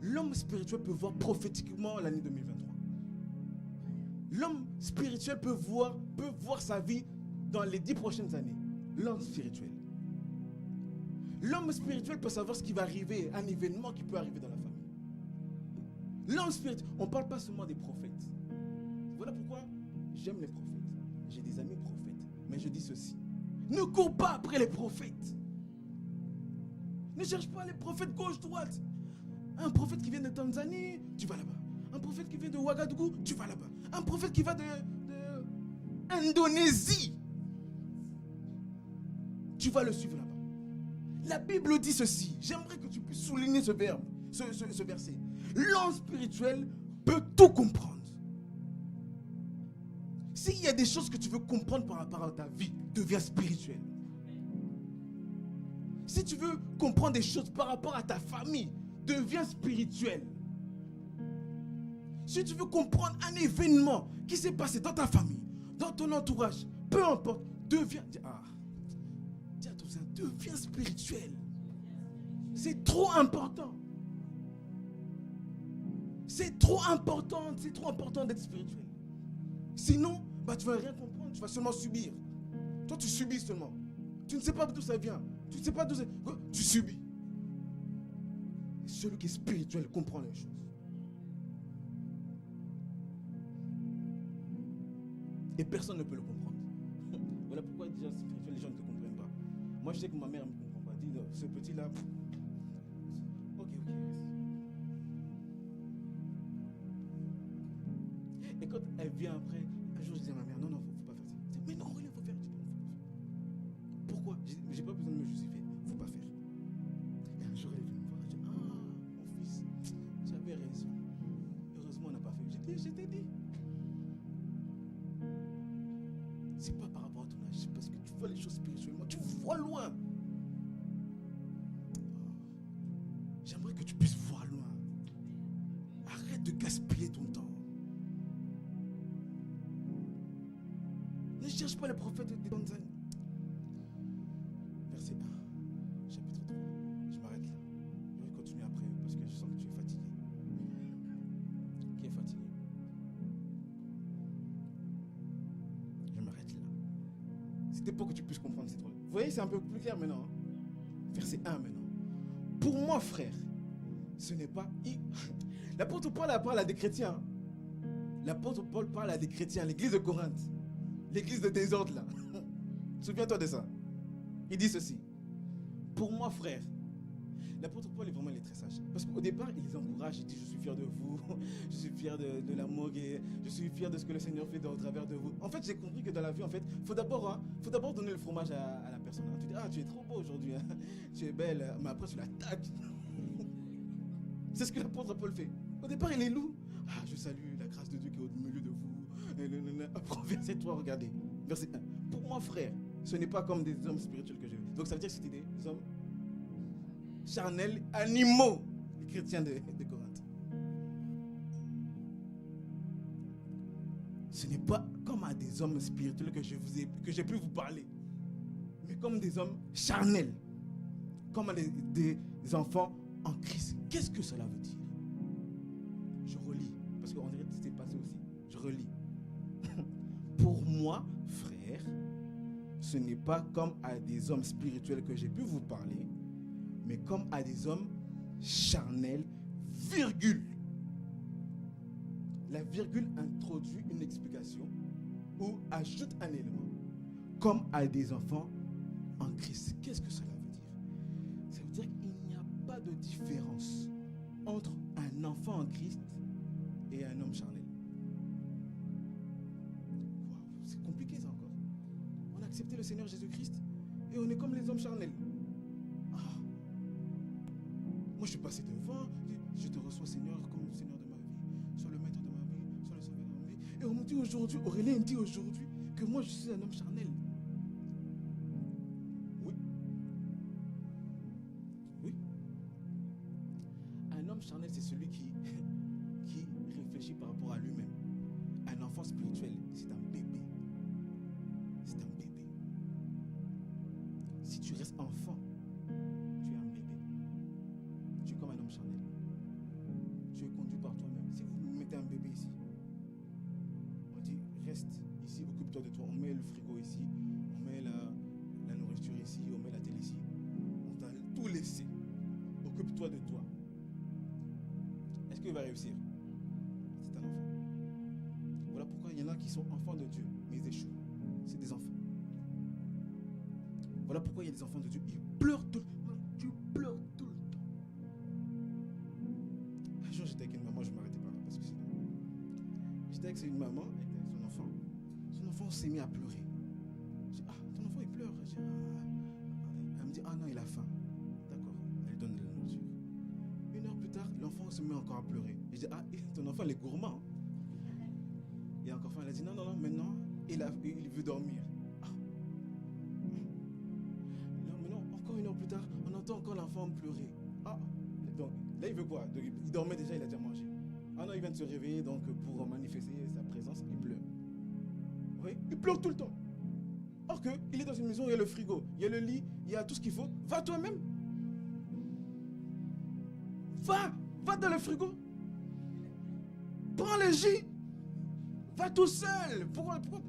L'homme spirituel peut voir prophétiquement l'année 2023. L'homme spirituel peut voir sa vie dans les 10 prochaines années. L'homme spirituel. L'homme spirituel peut savoir ce qui va arriver, un événement qui peut arriver dans la famille. L'homme spirituel, on ne parle pas seulement des prophètes. Voilà pourquoi j'aime les prophètes. J'ai des amis prophètes. Mais je dis ceci. Ne cours pas après les prophètes. Ne cherche pas les prophètes gauche-droite. Un prophète qui vient de Tanzanie, tu vas là-bas. Un prophète qui vient de Ouagadougou, tu vas là-bas. Un prophète qui va de Indonésie, tu vas le suivre là-bas. La Bible dit ceci. J'aimerais que tu puisses souligner ce verbe, ce verset. L'homme spirituel peut tout comprendre. S'il y a des choses que tu veux comprendre par rapport à ta vie, deviens spirituel. Si tu veux comprendre des choses par rapport à ta famille, deviens spirituel. Si tu veux comprendre un événement qui s'est passé dans ta famille, dans ton entourage, peu importe, deviens spirituel. C'est trop important. C'est trop important d'être spirituel. Sinon, tu ne vas rien comprendre, tu vas seulement subir. Toi, tu subis seulement. Tu ne sais pas d'où ça vient. Tu ne sais pas d'où ça vient. Tu subis. Et celui qui est spirituel comprend les choses. Et personne ne peut le comprendre. Voilà pourquoi déjà spirituel, les gens ne te comprennent pas. Moi, je sais que ma mère ne me comprend pas. Dis, ce petit-là... Ok. Et quand elle vient après, un jour je disais à ma mère, non, faut pas faire ça. Elle dit, mais non, il faut faire. Je dis, non, faut pas faire. Pourquoi? J'ai pas besoin de me justifier. Faut pas faire. Et un jour elle est venue me voir. Elle dit, mon fils, j'avais raison. Heureusement on n'a pas fait. Je t'ai dit. C'est pas par rapport à ton âge, c'est parce que tu vois les choses spirituellement, tu vois loin. J'aimerais que tu puisses voir loin. Arrête de gaspiller ton temps. Ne cherche pas les prophètes de Tanzanie. Verset 1, chapitre 3. Je m'arrête là. Je vais continuer après parce que je sens que tu es fatigué. Qui est fatigué? Je m'arrête là. C'était pour que tu puisses comprendre ces trucs. Vous voyez, c'est un peu plus clair maintenant. Verset 1 maintenant. Pour moi, frère, ce n'est pas... L'apôtre Paul parle à des chrétiens. L'apôtre Paul parle à des chrétiens, l'église de Corinthe. L'église de désordre là. Souviens-toi de ça. Il dit ceci. Pour moi, frère, l'apôtre Paul est vraiment très sage. Parce qu'au départ, il les encourage. Il dit, je suis fier de vous. Je suis fier de l'amour. Je suis fier de ce que le Seigneur fait au travers de vous. En fait, j'ai compris que dans la vie, en fait, faut d'abord donner le fromage à la personne. Tu dis, tu es trop beau aujourd'hui. Tu es belle. Mais après, tu l'attaques. C'est ce que l'apôtre Paul fait. Au départ, il est loup. Je salue la grâce de Dieu qui est au milieu de vous. Après, verset 3, regardez. Verset 1. Pour moi, frère, ce n'est pas comme des hommes spirituels que je vis. Donc ça veut dire que c'était des hommes charnels, animaux, les chrétiens de Corinthe. Ce n'est pas comme à des hommes spirituels que j'ai pu vous parler, mais comme des hommes charnels, comme à des enfants en Christ. Qu'est-ce que cela veut dire? Je relis, parce qu'on dirait que c'était passé aussi. Je relis. Pour moi, frère, ce n'est pas comme à des hommes spirituels que j'ai pu vous parler, mais comme à des hommes charnels, virgule. La virgule introduit une explication ou ajoute un élément. Comme à des enfants en Christ. Qu'est-ce que cela veut dire? Ça veut dire qu'il n'y a pas de différence entre un enfant en Christ et un homme charnel. C'est compliqué ça encore. On a accepté le Seigneur Jésus-Christ et on est comme les hommes charnels. Moi je suis passé devant, je te reçois Seigneur comme le Seigneur de ma vie, sois le maître de ma vie, sois le sauveur de ma vie. Et on me dit aujourd'hui, Aurélien me dit aujourd'hui que moi je suis un homme charnel. Oui. Un homme charnel, c'est celui qui réfléchit par rapport à lui-même. Un enfant spirituel, c'est un bébé. C'est un bébé. Si tu restes enfant, tu es un bébé. Tu es comme un homme charnel. Tu es conduit par toi-même. Si vous mettez un bébé ici, on dit reste ici, occupe-toi de toi. On met le frigo ici, on met la nourriture ici, on met la télé ici. On t'a tout laissé. Occupe-toi de toi. Est-ce qu'il va réussir? C'est un enfant. Voilà pourquoi il y en a qui sont enfants de Dieu, mais ils échouent. C'est des enfants. Voilà pourquoi il y a des enfants de Dieu. Ils pleurent tout le temps. Tu pleures tout le temps. Un jour, j'étais avec une maman, je m'arrêtais pas là parce que sinon. J'étais avec une maman, elle était avec son enfant. Son enfant s'est mis à pleurer. Je dis, ton enfant il pleure. Je dis, elle me dit, non, il a faim. D'accord, elle donne de la nourriture. Une heure plus tard, l'enfant se met encore à pleurer. Je dis, ton enfant il est gourmand. Et encore faim, elle a dit, non, maintenant, il veut dormir. Non, mais non, encore une heure plus tard, on entend encore l'enfant pleurer. Donc, là, il veut quoi? Donc, il dormait déjà, il a déjà mangé. Non, il vient de se réveiller, donc pour manifester sa présence, il pleure. Oui, il pleure tout le temps. Or qu'il est dans une maison, il y a le frigo, il y a le lit, il y a tout ce qu'il faut. Va toi-même. Va dans le frigo. Prends le jus. Va tout seul. Pourquoi va.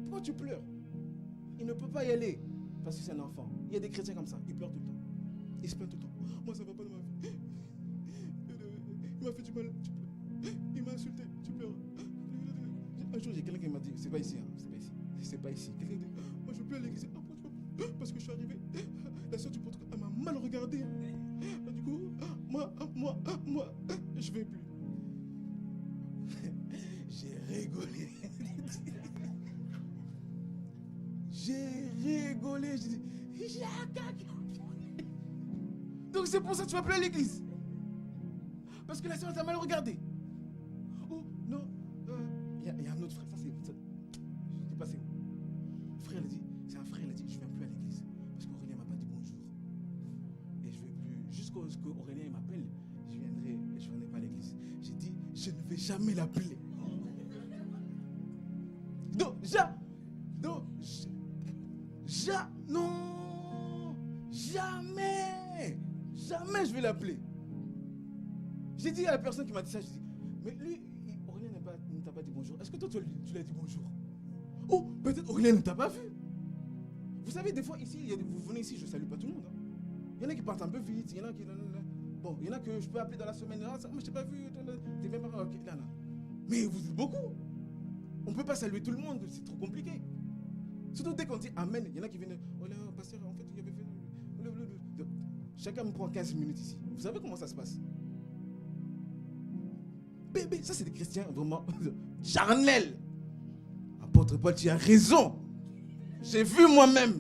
Pourquoi tu pleures? Il ne peut pas y aller parce que c'est un enfant. Il y a des chrétiens comme ça. Ils pleurent tout le temps. Ils se plaignent tout le temps. Moi, ça ne va pas dans ma vie. Il m'a fait du mal. Tu pleures. Il m'a insulté. Tu pleures. Un jour, j'ai quelqu'un qui m'a dit, c'est pas ici, hein, c'est pas ici. C'est pas ici. Quelqu'un dit, moi, je veux plus aller à l'église. Parce que je suis arrivé. La soeur du protocole, elle m'a mal regardé. Du coup, moi, je vais plus. J'ai rigolé. J'ai rigolé. J'ai dit, donc c'est pour ça que tu vas plus à l'église. Parce que la soeur t'a mal regardé. Oh non, il y a un autre frère. Ça c'est. Je dis pas c'est où. Frère il dit, c'est un frère, il a dit, je viens plus à l'église. Parce qu'Aurélien m'a pas dit bonjour. Et je vais plus. Jusqu'à ce qu'Aurélien m'appelle, je viendrai pas à l'église. J'ai dit, je ne vais jamais l'appeler. Jamais je vais l'appeler. J'ai dit à la personne qui m'a dit ça, je dis, mais lui, Aurélien ne t'a pas dit bonjour. Est-ce que toi, tu lui as dit bonjour? Oh, peut-être Aurélien ne t'a pas vu. Vous savez, des fois, ici, vous venez ici, je ne salue pas tout le monde. Hein. Il y en a qui partent un peu vite, il y en a qui... Bon, il y en a que je peux appeler dans la semaine. Ah, moi, je t'ai pas vu. T'es même pas... Okay, là. Mais vous êtes beaucoup. On ne peut pas saluer tout le monde, c'est trop compliqué. Surtout dès qu'on dit Amen, il y en a qui viennent, oh là, pasteur, en fait, il y avait fait... Chacun me prend 15 minutes ici. Vous savez comment ça se passe? Bébé, ça c'est des chrétiens vraiment charnels. Apôtre Paul, tu as raison. J'ai vu moi-même.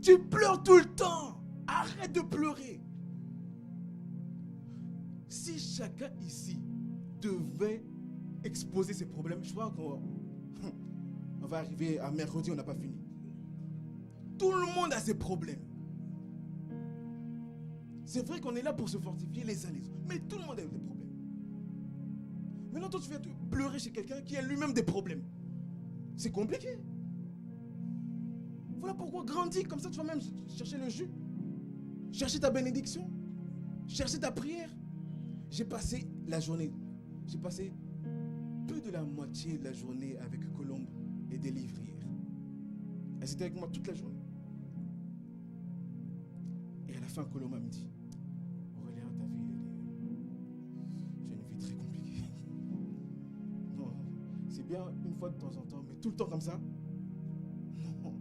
Tu pleures tout le temps. Arrête de pleurer. Si chacun ici devait exposer ses problèmes, je crois qu'on va arriver à mercredi, on n'a pas fini. Tout le monde a ses problèmes. C'est vrai qu'on est là pour se fortifier les uns les autres, mais tout le monde a des problèmes. Maintenant, toi, tu viens te pleurer chez quelqu'un qui a lui-même des problèmes. C'est compliqué. Voilà pourquoi grandis, comme ça tu vas même chercher le jus, chercher ta bénédiction, chercher ta prière. J'ai passé la journée, j'ai passé plus de la moitié de la journée avec Colombe et des livrières. Elle était avec moi toute la journée. Et à la fin, Colombe me dit, Aurélien, ta vie, tu as une vie très compliquée. Non, c'est bien une fois de temps en temps, mais tout le temps comme ça. Non.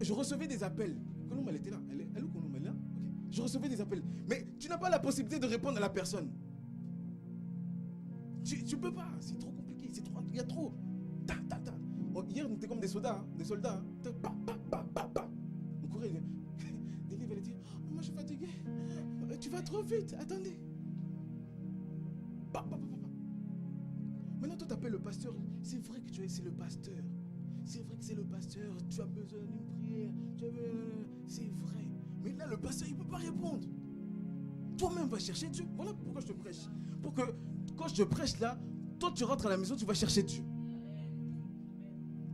Je recevais des appels. Colombe, elle était là. Elle est où, Colombe? Elle est là? Okay. Je recevais des appels. Mais tu n'as pas la possibilité de répondre à la personne. Tu ne peux pas. C'est trop compliqué. Il y a trop. Oh, hier, on était comme des soldats. Hein, des soldats. Hein. On courait. Des livres, elle dit, oh, moi je suis fatigué. Tu vas trop vite. Attendez. Maintenant, toi, tu appelles le pasteur. C'est vrai que c'est le pasteur. C'est vrai que c'est le pasteur. Tu as besoin d'une prière. C'est vrai. Mais là, le pasteur, il ne peut pas répondre. Toi-même, va chercher Dieu. Voilà pourquoi je te prêche. Pour que quand je te prêche là, toi, tu rentres à la maison, tu vas chercher Dieu.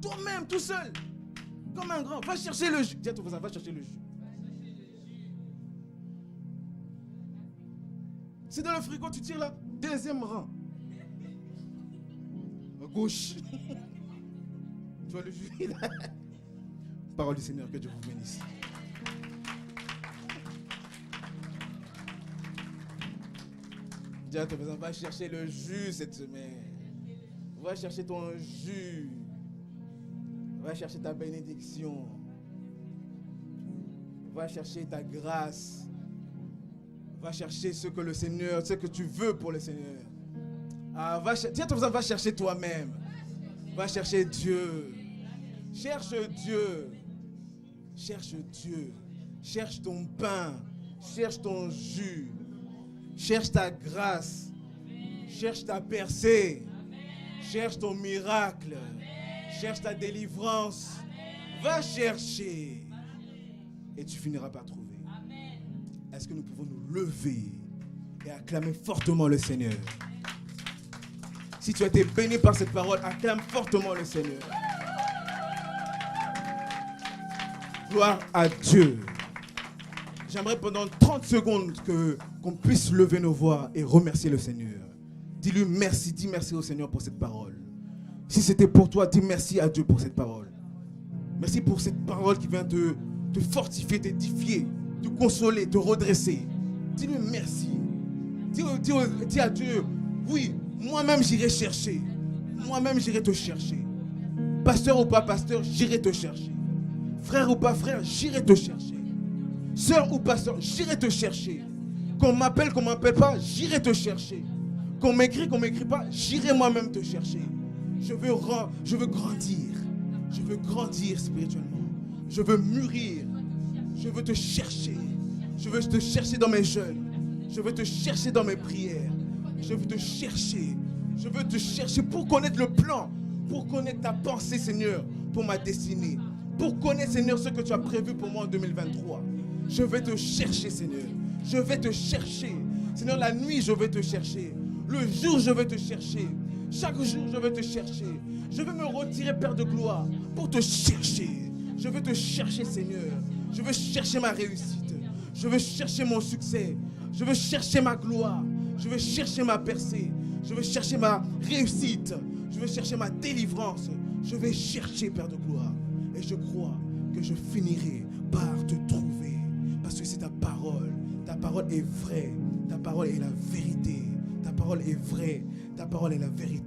Toi-même, tout seul. Comme un grand. Va chercher le jus. Dis à ton voisin, va chercher le jus. C'est dans le frigo, tu tires là. Deuxième rang. À gauche. Tu vois le jus là. Parole du Seigneur, que Dieu vous bénisse. Dis à ton voisin, va chercher le jus cette semaine. Va chercher ton jus. Va chercher ta bénédiction. Va chercher ta grâce. Va chercher ce que le Seigneur, ce que tu veux pour le Seigneur. Dis à ton voisin, va chercher toi-même. Va chercher Dieu. Cherche Dieu. Cherche Dieu. Cherche ton pain. Cherche ton jus. Cherche ta grâce. Cherche ta percée. Cherche ton miracle. Cherche ta délivrance. Va chercher. Et tu finiras par trouver. Est-ce que nous pouvons nous lever et acclamer fortement le Seigneur? Si tu as été béni par cette parole, acclame fortement le Seigneur. Gloire à Dieu. J'aimerais pendant 30 secondes qu'on puisse lever nos voix et remercier le Seigneur. Dis-lui merci, dis merci au Seigneur pour cette parole. Si c'était pour toi, dis merci à Dieu pour cette parole. Merci pour cette parole qui vient te fortifier, t'édifier, te consoler, te redresser. Dis-lui merci. Dis à Dieu, oui, moi-même j'irai chercher. Moi-même j'irai te chercher. Pasteur ou pas pasteur, j'irai te chercher. Frère ou pas frère, j'irai te chercher. Sœur ou pas sœur, j'irai te chercher. Qu'on m'appelle pas, j'irai te chercher. Qu'on m'écrit pas, j'irai moi-même te chercher. Je veux grandir. Je veux grandir spirituellement. Je veux mûrir. Je veux te chercher. Je veux te chercher dans mes jeûnes. Je veux te chercher dans mes prières. Je veux te chercher. Je veux te chercher pour connaître le plan. Pour connaître ta pensée, Seigneur, pour ma destinée. Pour connaître, Seigneur, ce que tu as prévu pour moi en 2023. Je vais te chercher, Seigneur. Je vais te chercher. Seigneur, la nuit, je vais te chercher. Le jour, je vais te chercher. Chaque jour, je vais te chercher. Je vais me retirer, Père de gloire, pour te chercher. Je veux te chercher, Seigneur. Je veux chercher ma réussite. Je veux chercher mon succès. Je veux chercher ma gloire. Je veux chercher ma percée. Je veux chercher ma réussite. Je veux chercher ma délivrance. Je vais chercher, Père de gloire. Et je crois que je finirai par te trouver. Parce que c'est ta parole. Ta parole est vraie. Ta parole est la vérité. Ta parole est vraie. Ta parole est la vérité.